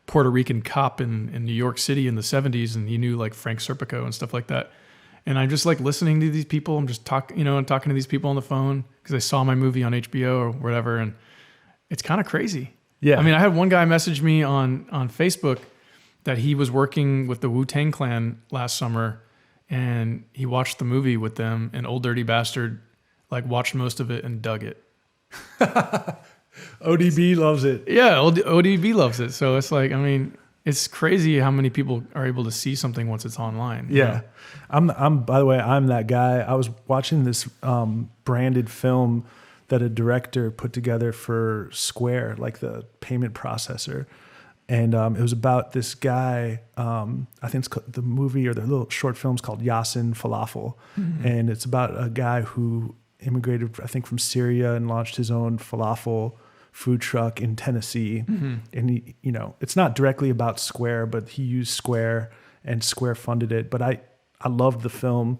Puerto Rican cop in New York City in the 70s. And he knew like Frank Serpico and stuff like that. And I'm just like listening to these people. I'm just talking to these people on the phone because they saw my movie on HBO or whatever. And it's kind of crazy. Yeah. I had one guy message me on Facebook that he was working with the Wu-Tang Clan last summer, and he watched the movie with them, and Old Dirty Bastard like watched most of it and dug it. ODB loves it. Yeah, ODB loves it. So it's like, It's crazy how many people are able to see something once it's online. Yeah. I'm by the way, I'm that guy. I was watching this branded film that a director put together for Square, like the payment processor. And it was about this guy, I think it's called, the movie or the little short film's called Yasin Falafel. And it's about a guy who immigrated, I think, from Syria and launched his own falafel food truck in Tennessee. And he, you know, it's not directly about Square, but he used Square and Square funded it. But I loved the film,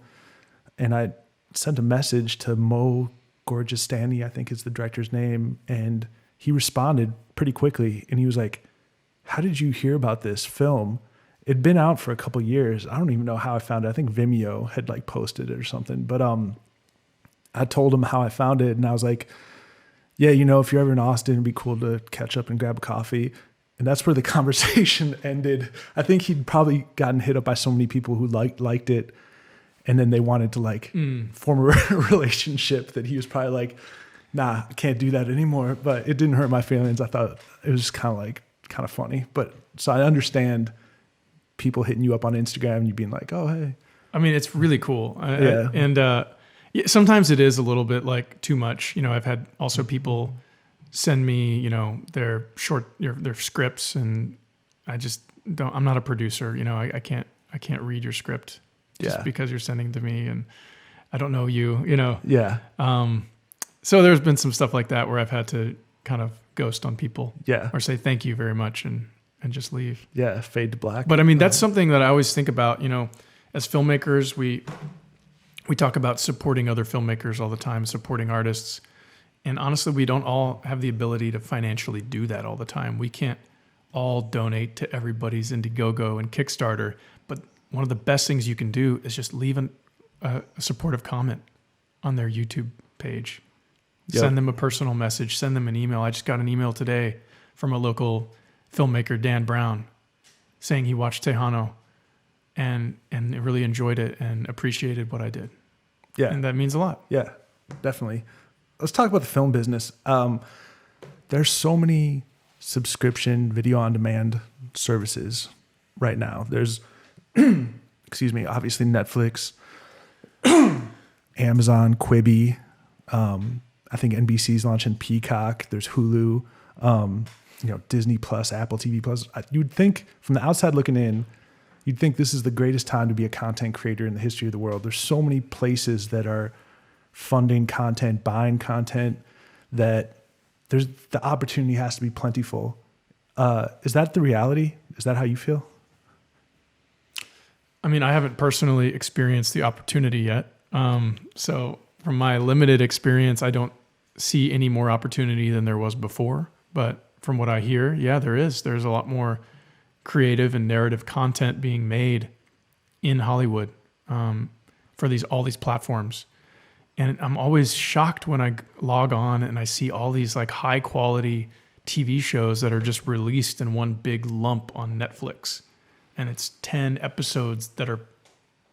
and I sent a message to Mo Gorgistani, I think is the director's name, and he responded pretty quickly, and he was like, how did you hear about this film? It'd been out for a couple years. I don't even know how I found it. I think Vimeo had like posted it or something. But I told him how I found it, and I was like, yeah, you know, if you're ever in Austin, it'd be cool to catch up and grab a coffee. And that's where the conversation ended. I think he'd probably gotten hit up by so many people who liked it, and then they wanted to like form a relationship that he was probably like, nah, I can't do that anymore. But it didn't hurt my feelings. I thought it was kind of funny. But so I understand people hitting you up on Instagram and you being like, oh, hey. I mean, it's really cool. Yeah. Sometimes it is a little bit like too much. You know, I've had also people send me, you know, their scripts, and I just don't, I'm not a producer. You know, I can't read your script just because you're sending to me, and I don't know you, you know? Yeah. So there's been some stuff like that where I've had to kind of ghost on people. Yeah. Or say thank you very much and just leave. Yeah. Fade to black. But I mean, that's something that I always think about, you know, as filmmakers, we talk about supporting other filmmakers all the time, supporting artists. And honestly, we don't all have the ability to financially do that all the time. We can't all donate to everybody's Indiegogo and Kickstarter. But one of the best things you can do is just leave a supportive comment on their YouTube page. Yep. Send them a personal message. Send them an email. I just got an email today from a local filmmaker, Dan Brown, saying he watched Tejano and really enjoyed it and appreciated what I did. Yeah. And that means a lot. Yeah, definitely. Let's talk about the film business. There's so many subscription video on demand services right now. There's, excuse me, obviously Netflix, Amazon, Quibi. I think NBC's launching Peacock. There's Hulu, you know, Disney Plus, Apple TV Plus. You'd think from the outside looking in, you'd think this is the greatest time to be a content creator in the history of the world. There's so many places that are funding content, buying content, that there's the opportunity has to be plentiful. Is that the reality? Is that how you feel? I mean, I haven't personally experienced the opportunity yet. So from my limited experience, I don't see any more opportunity than there was before. But from what I hear, yeah, there is. There's a lot more creative and narrative content being made in Hollywood for all these platforms. And I'm always shocked when I log on and I see all these like high quality TV shows that are just released in one big lump on Netflix. And it's 10 episodes that are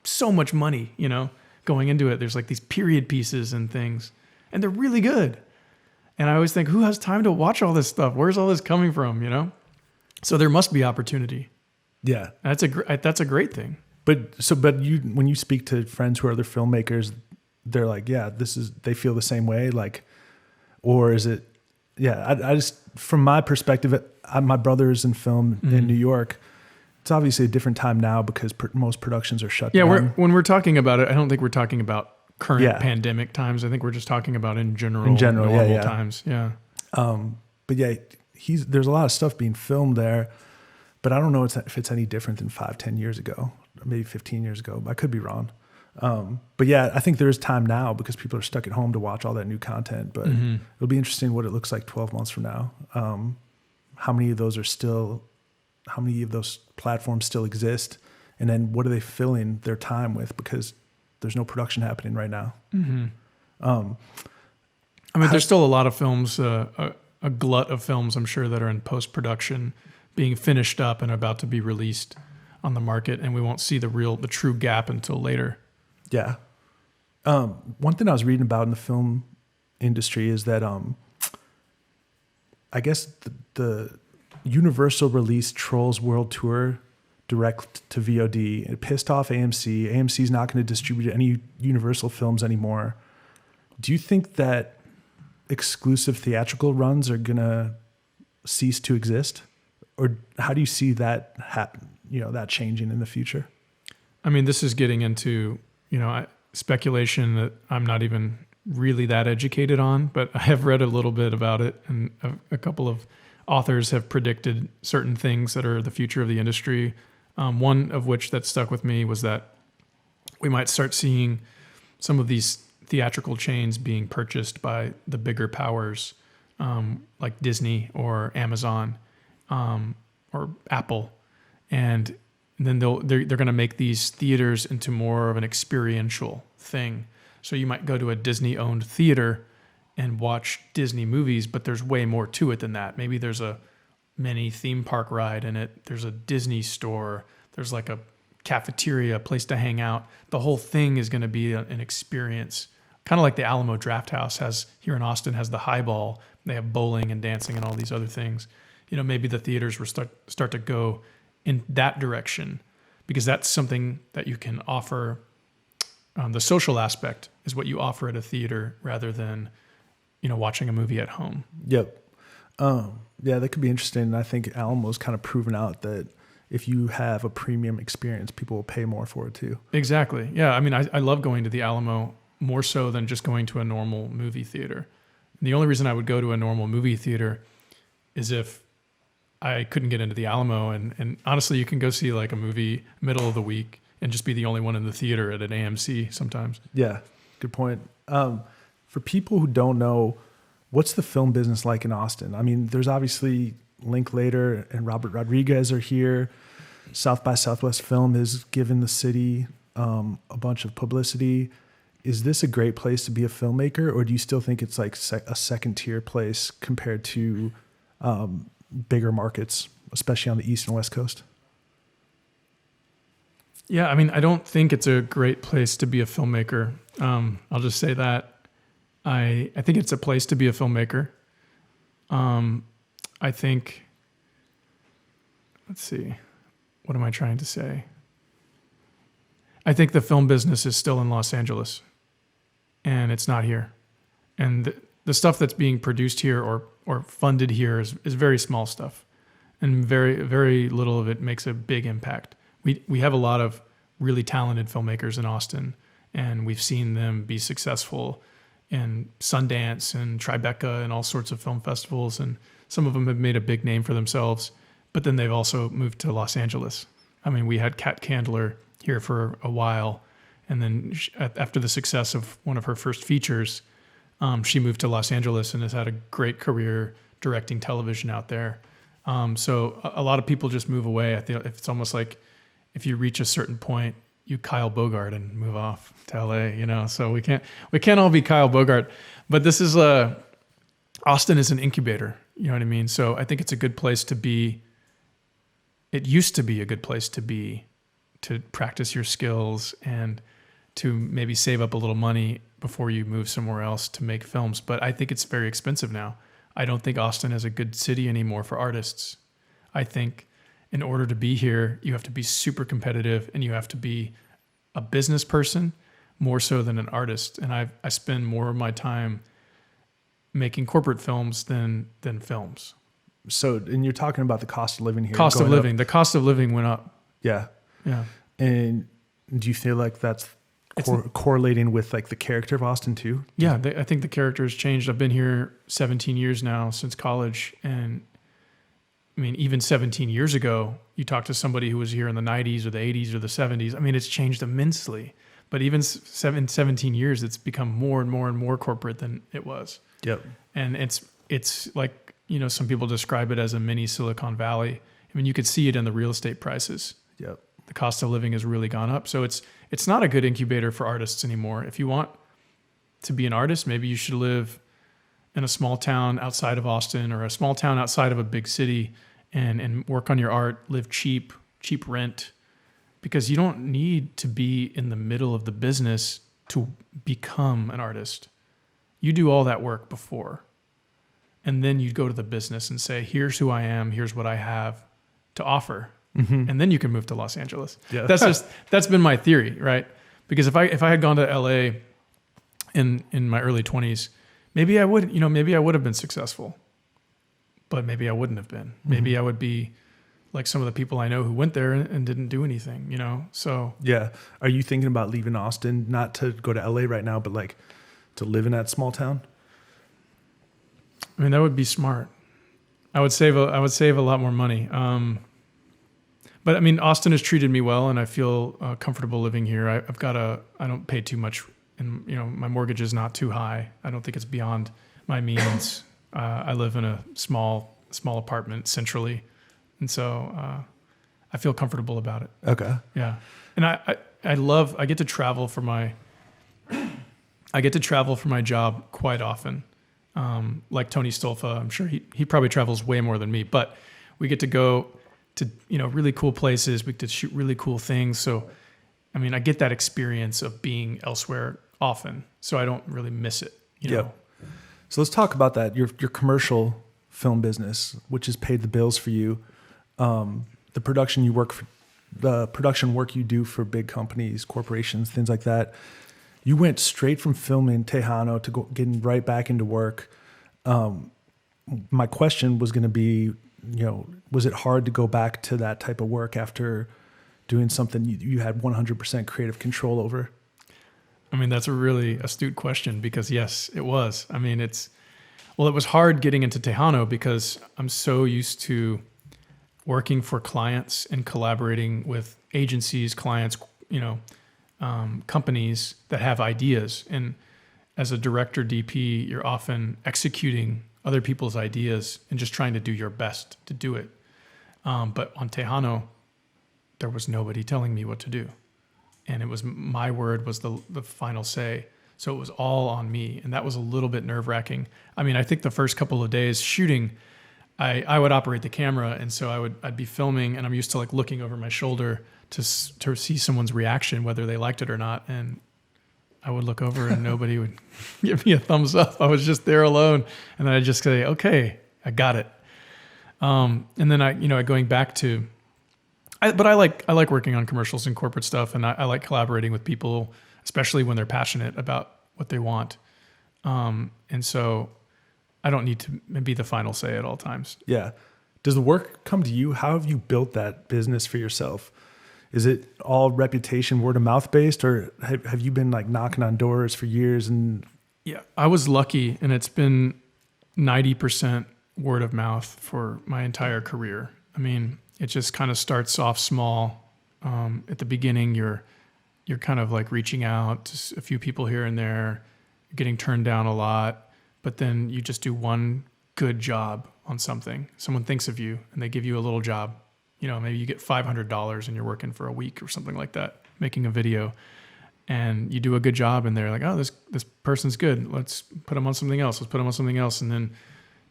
so much money, you know, going into it. There's like these period pieces and things, and they're really good. And I always think, who has time to watch all this stuff? Where's all this coming from, you know? So there must be opportunity. Yeah. That's a great thing. But you, when you speak to friends who are other filmmakers, they're like, yeah, they feel the same way. Like, or is it, yeah, I just, from my perspective, my brother's in film in New York. It's obviously a different time now because most productions are shut down. Yeah, when we're talking about it, I don't think we're talking about current pandemic times. I think we're just talking about in general normal times. Yeah. But yeah, there's a lot of stuff being filmed there, but I don't know if it's any different than 5-10 years ago, maybe 15 years ago. I could be wrong. But yeah, I think there is time now because people are stuck at home to watch all that new content. But it'll be interesting what it looks like 12 months from now. How many of those platforms still exist? And then what are they filling their time with? Because there's no production happening right now. I mean, there's still a lot of films, a glut of films, I'm sure, that are in post-production, being finished up and about to be released on the market, and we won't see the true gap until later. Yeah. One thing I was reading about in the film industry is that I guess the Universal released Trolls World Tour direct to VOD. It pissed off AMC. AMC's not going to distribute any Universal films anymore. Do you think that exclusive theatrical runs are going to cease to exist? Or how do you see that happen, that changing in the future? I mean, this is getting into, speculation that I'm not even really that educated on, but I have read a little bit about it, and a couple of authors have predicted certain things that are the future of the industry. One of which that stuck with me was that we might start seeing some of these theatrical chains being purchased by the bigger powers, like Disney or Amazon, or Apple, and then they're going to make these theaters into more of an experiential thing. So you might go to a Disney-owned theater and watch Disney movies, but there's way more to it than that. Maybe there's a mini theme park ride in it. There's a Disney store. There's like a cafeteria, a place to hang out. The whole thing is going to be an experience, kind of like the Alamo Drafthouse has here in Austin, has the highball. They have bowling and dancing and all these other things. Maybe the theaters will start to go in that direction, because that's something that you can offer. The social aspect is what you offer at a theater rather than, watching a movie at home. Yep. Yeah, that could be interesting. And I think Alamo's kind of proven out that if you have a premium experience, people will pay more for it too. Exactly. Yeah. I mean, I love going to the Alamo more so than just going to a normal movie theater. And the only reason I would go to a normal movie theater is if I couldn't get into the Alamo. And honestly, you can go see like a movie middle of the week and just be the only one in the theater at an AMC sometimes. Yeah, good point. For people who don't know, what's the film business like in Austin? I mean, there's obviously Linklater and Robert Rodriguez are here. South by Southwest Film has given the city a bunch of publicity. Is this a great place to be a filmmaker, or do you still think it's like a second tier place compared to bigger markets, especially on the East and West Coast? Yeah, I mean, I don't think it's a great place to be a filmmaker. I'll just say that. I think it's a place to be a filmmaker. I think, let's see, what am I trying to say? I think the film business is still in Los Angeles, and it's not here. And the stuff that's being produced here or funded here is very small stuff, and very, very little of it makes a big impact. We have a lot of really talented filmmakers in Austin, and we've seen them be successful in Sundance and Tribeca and all sorts of film festivals, and some of them have made a big name for themselves, but then they've also moved to Los Angeles. I mean, we had Kat Candler here for a while, and then after the success of one of her first features, she moved to Los Angeles and has had a great career directing television out there. So a lot of people just move away. I think it's almost like if you reach a certain point, you Kyle Bogart and move off to LA, so we can't all be Kyle Bogart, but this is Austin is an incubator, you know what I mean? So I think it's a good place to be. It used to be a good place to be, to practice your skills and to maybe save up a little money before you move somewhere else to make films. But I think it's very expensive now. I don't think Austin is a good city anymore for artists. I think in order to be here, you have to be super competitive and you have to be a business person more so than an artist. And I spend more of my time making corporate films than films. So, and you're talking about the cost of living here. The cost of living went up. Yeah. Yeah. And do you feel like that's correlating with like the character of Austin too? Yeah, I think the character has changed. I've been here 17 years now since college. And I mean, even 17 years ago, you talk to somebody who was here in the 90s or the 80s or the 70s. I mean, it's changed immensely. But even 17 years, it's become more and more and more corporate than it was. Yep. And it's like, some people describe it as a mini Silicon Valley. I mean, you could see it in the real estate prices. Yep. The cost of living has really gone up. So it's not a good incubator for artists anymore. If you want to be an artist, maybe you should live in a small town outside of Austin or a small town outside of a big city and work on your art, live cheap rent, because you don't need to be in the middle of the business to become an artist. You do all that work before. and then you go to the business and say, here's who I am, here's what I have to offer. And then you can move to Los Angeles. Yeah. That's been my theory, right? Because if I had gone to LA in my early 20s, maybe I would have been successful, but maybe I wouldn't have been. Maybe I would be like some of the people I know who went there and didn't do anything, So Yeah. Are you thinking about leaving Austin, not to go to LA right now, but like to live in that small town? I mean, that would be smart. I would save a lot more money. But I mean, Austin has treated me well, and I feel comfortable living here. I don't pay too much, and my mortgage is not too high. I don't think it's beyond my means. I live in a small apartment centrally, and so I feel comfortable about it. Okay. Yeah, and I get to travel for my job quite often. Like Tony Stolfa, I'm sure he probably travels way more than me, but we get to go to really cool places. We get to shoot really cool things. So, I mean, I get that experience of being elsewhere often, so I don't really miss it. Yeah. So let's talk about that. Your commercial film business, which has paid the bills for you. The production work you do for big companies, corporations, things like that. You went straight from filming Tejano to getting right back into work. My question was going to be, was it hard to go back to that type of work after doing something you had 100% creative control over? I mean, that's a really astute question, because yes, it was. I mean, it was hard getting into Tejano because I'm so used to working for clients and collaborating with agencies, clients, companies that have ideas. And as a director DP, you're often executing other people's ideas and just trying to do your best to do it. But on Tejano, there was nobody telling me what to do. And it was my word was the final say. So it was all on me. And that was a little bit nerve-wracking. I mean, I think the first couple of days shooting, I would operate the camera. And so I'd be filming, and I'm used to like looking over my shoulder to see someone's reaction, whether they liked it or not. And I would look over and nobody would give me a thumbs up. I was just there alone. And then I'd just say, okay, I got it. And then going back to, but I like working on commercials and corporate stuff. And I like collaborating with people, especially when they're passionate about what they want. And so I don't need to be the final say at all times. Yeah. Does the work come to you? How have you built that business for yourself? Is it all reputation, word of mouth based, or have you been like knocking on doors for years? And yeah, I was lucky, and it's been 90% word of mouth for my entire career. I mean, it just kind of starts off small. At the beginning, you're kind of like reaching out to a few people here and there, you're getting turned down a lot, but then you just do one good job on something. Someone thinks of you and they give you a little job. Maybe you get $500 and you're working for a week or something like that, making a video, and you do a good job, and they're like, oh, this person's good. Let's put them on something else. Let's put them on something else. And then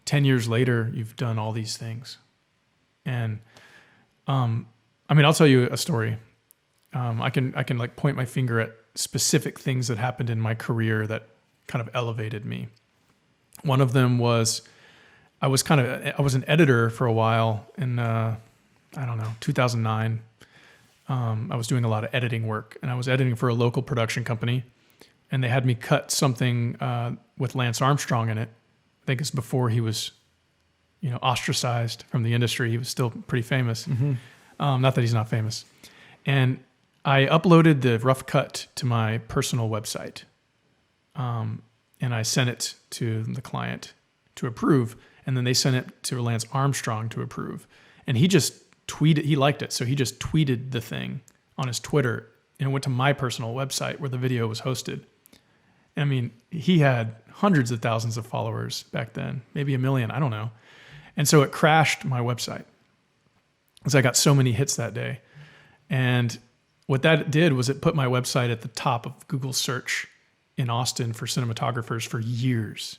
10 years later, you've done all these things. And, I'll tell you a story. I can like point my finger at specific things that happened in my career that kind of elevated me. One of them was, I was an editor for a while in, 2009. I was doing a lot of editing work, and I was editing for a local production company, and they had me cut something with Lance Armstrong in it. I think it's before he was, ostracized from the industry. He was still pretty famous. Mm-hmm. Not that he's not famous. And I uploaded the rough cut to my personal website, and I sent it to the client to approve, and then they sent it to Lance Armstrong to approve. And he just tweeted, he liked it, so he just tweeted the thing on his Twitter, and it went to my personal website where the video was hosted. I mean, he had hundreds of thousands of followers back then, maybe 1 million, I don't know. And so it crashed my website because I got so many hits that day. And what that did was it put my website at the top of Google search in Austin for cinematographers for years.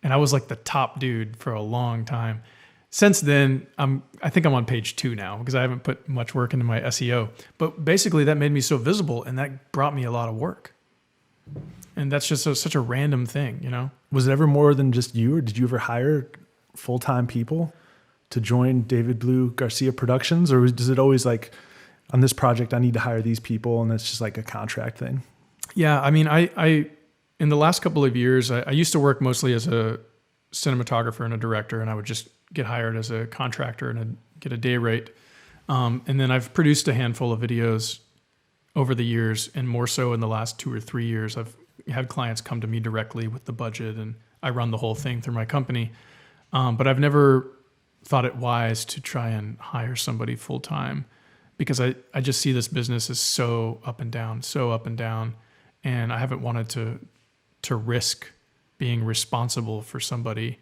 And I was like the top dude for a long time. Since then, I think I'm on page 2 now because I haven't put much work into my SEO. But basically, that made me so visible, and that brought me a lot of work. And that's just such a random thing, you know? Was it ever more than just you, or did you ever hire full-time people to join David Blue Garcia Productions? Or does it always like, on this project, I need to hire these people, and it's just like a contract thing? Yeah, I mean, I in the last couple of years, I used to work mostly as a cinematographer and a director, and I would just get hired as a contractor and get a day rate. And then I've produced a handful of videos over the years, and more so in the last 2 or 3 years, I've had clients come to me directly with the budget, and I run the whole thing through my company. But I've never thought it wise to try and hire somebody full time, because I just see this business as so up and down, and I haven't wanted to risk being responsible for somebody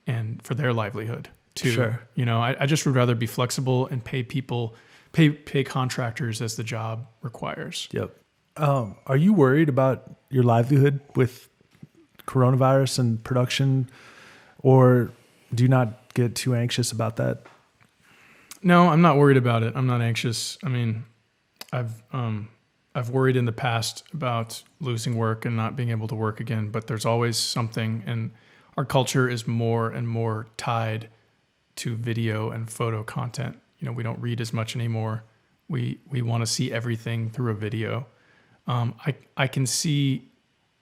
and for their livelihood too. Sure. You know, I just would rather be flexible and pay contractors as the job requires. Yep. Are you worried about your livelihood with coronavirus and production, or do you not get too anxious about that? No, I'm not worried about it. I'm not anxious. I mean, I've worried in the past about losing work and not being able to work again, but there's always something, and our culture is more and more tied to video and photo content. You know, we don't read as much anymore. We want to see everything through a video. I can see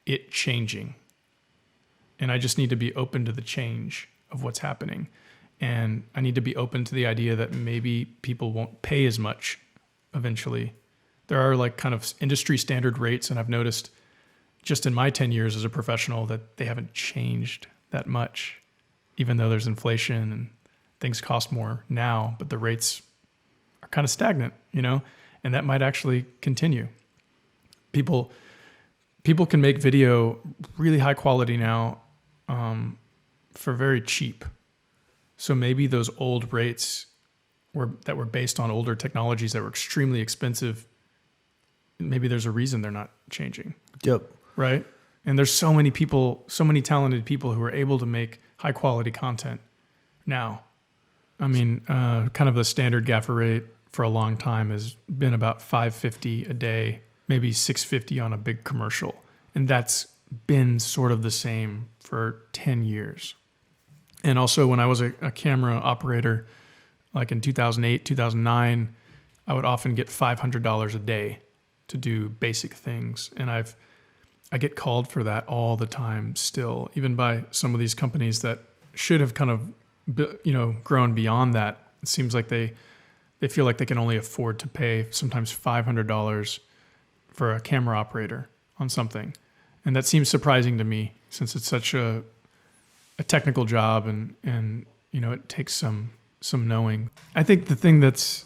it changing, and I just need to be open to the change of what's happening. And I need to be open to the idea that maybe people won't pay as much eventually. There are like kind of industry standard rates, and I've noticed just in my 10 years as a professional that they haven't changed that much, even though there's inflation and things cost more now, but the rates are kind of stagnant, you know, and that might actually continue. People can make video really high quality now for very cheap. So maybe those old rates that were based on older technologies that were extremely expensive, maybe there's a reason they're not changing. Yep. Right? And there's so many people, so many talented people who are able to make high quality content now. I mean, kind of the standard gaffer rate for a long time has been about $550 a day, maybe $650 on a big commercial. And that's been sort of the same for 10 years. And also when I was a camera operator, like in 2008, 2009, I would often get $500 a day to do basic things. And I get called for that all the time still, even by some of these companies that should have kind of, you know, grown beyond that. It seems like they feel like they can only afford to pay sometimes $500 for a camera operator on something. And that seems surprising to me, since it's such a technical job, and you know, it takes some knowing. I think the thing that's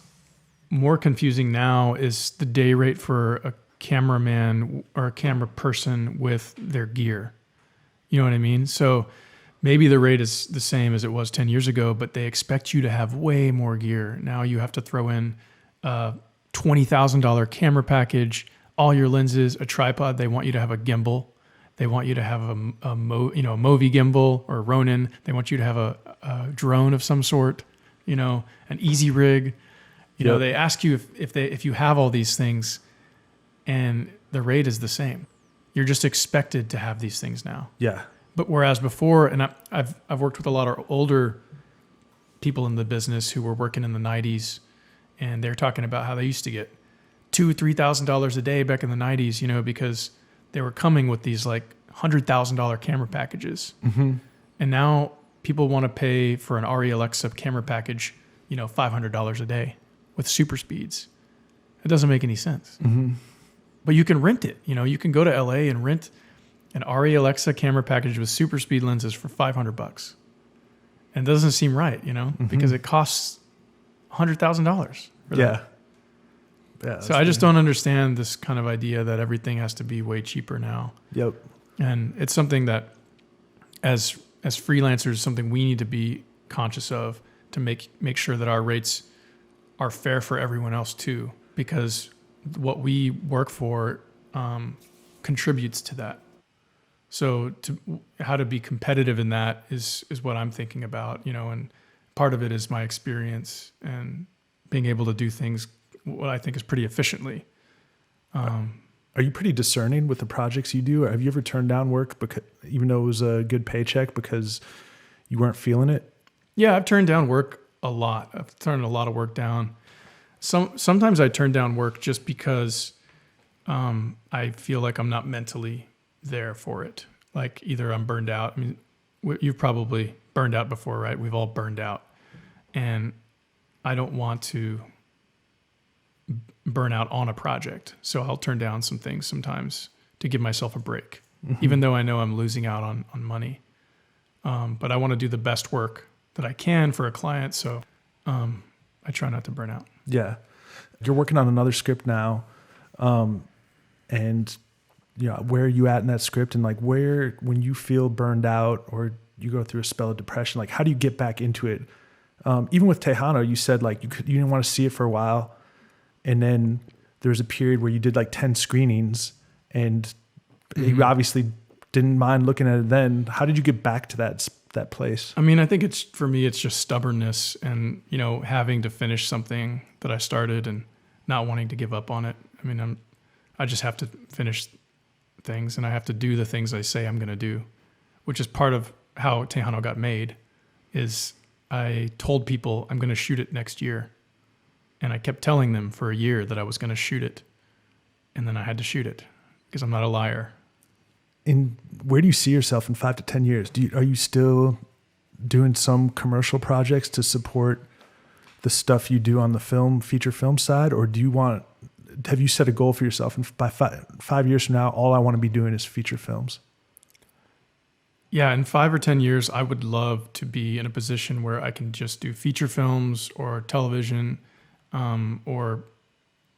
more confusing now is the day rate for a cameraman or a camera person with their gear. You know what I mean? So maybe the rate is the same as it was 10 years ago, but they expect you to have way more gear. Now you have to throw in a $20,000 camera package, all your lenses, a tripod. They want you to have a gimbal. They want you to have a Movi gimbal or Ronin. They want you to have a drone of some sort, you know, an easy rig. You know, they ask you if you have all these things, and the rate is the same. You're just expected to have these things now. Yeah. But whereas before, and I've worked with a lot of older people in the business who were working in the 90s, and they're talking about how they used to get $2,000-$3,000 a day back in the 90s, you know, because they were coming with these like $100,000 camera packages. Mm-hmm. And now people want to pay for an ARRI Alexa camera package, you know, $500 a day with super speeds. It doesn't make any sense. Mm-hmm. But you can rent it. You know, you can go to LA and rent an ARRI Alexa camera package with super speed lenses for $500. And it doesn't seem right, you know, mm-hmm. because it costs $100,000 for that. Yeah, so I just don't understand this kind of idea that everything has to be way cheaper now. Yep. And it's something that as freelancers, something we need to be conscious of to make sure that our rates are fair for everyone else too, because what we work for contributes to that. So how to be competitive in that is what I'm thinking about, you know, and part of it is my experience and being able to do things what I think is pretty efficiently. Are you pretty discerning with the projects you do? Or have you ever turned down work because, even though it was a good paycheck, because you weren't feeling it? Yeah, I've turned down work a lot. I've turned a lot of work down. Sometimes I turn down work just because I feel like I'm not mentally there for it. Like either I'm burned out. I mean, you've probably burned out before, right? We've all burned out. And I don't want to burn out on a project. So I'll turn down some things sometimes to give myself a break, even though I know I'm losing out on money. But I want to do the best work that I can for a client. So I try not to burn out. Yeah. You're working on another script now. And you know, where are you at in that script? And like where, when you feel burned out or you go through a spell of depression, like how do you get back into it? Even with Tejano, you said like you didn't want to see it for a while. And then there was a period where you did like 10 screenings and you obviously didn't mind looking at it then. How did you get back to that place? I mean, I think for me, it's just stubbornness and, you know, having to finish something that I started and not wanting to give up on it. I mean, I just have to finish things and I have to do the things I say I'm going to do, which is part of how Tejano got made. Is I told people I'm going to shoot it next year. And I kept telling them for a year that I was going to shoot it. And then I had to shoot it because I'm not a liar. And where do you see yourself in 5 to 10 years? Are you still doing some commercial projects to support the stuff you do on the feature film side? Or have you set a goal for yourself? And by 5 years from now, all I want to be doing is feature films. Yeah, in 5 or 10 years, I would love to be in a position where I can just do feature films or television. Or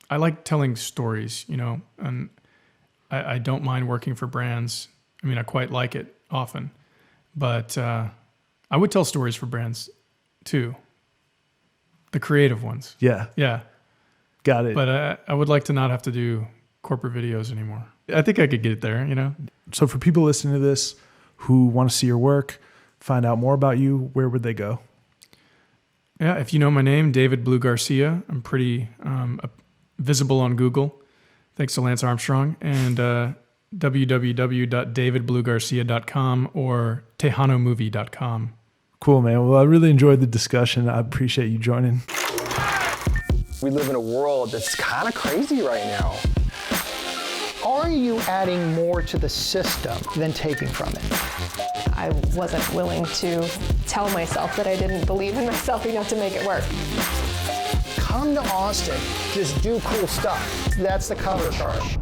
I like telling stories, you know, and I don't mind working for brands. I mean, I quite like it often, but I would tell stories for brands too. The creative ones. Yeah. Yeah. Got it. But I would like to not have to do corporate videos anymore. I think I could get there, you know? So for people listening to this who want to see your work, find out more about you, where would they go? Yeah, if you know my name, David Blue Garcia, I'm pretty visible on Google, thanks to Lance Armstrong, and www.davidbluegarcia.com or tejanomovie.com. Cool, man. Well, I really enjoyed the discussion. I appreciate you joining. We live in a world that's kind of crazy right now. Are you adding more to the system than taking from it? I wasn't willing to tell myself that I didn't believe in myself enough to make it work. Come to Austin, just do cool stuff. That's the cover charge.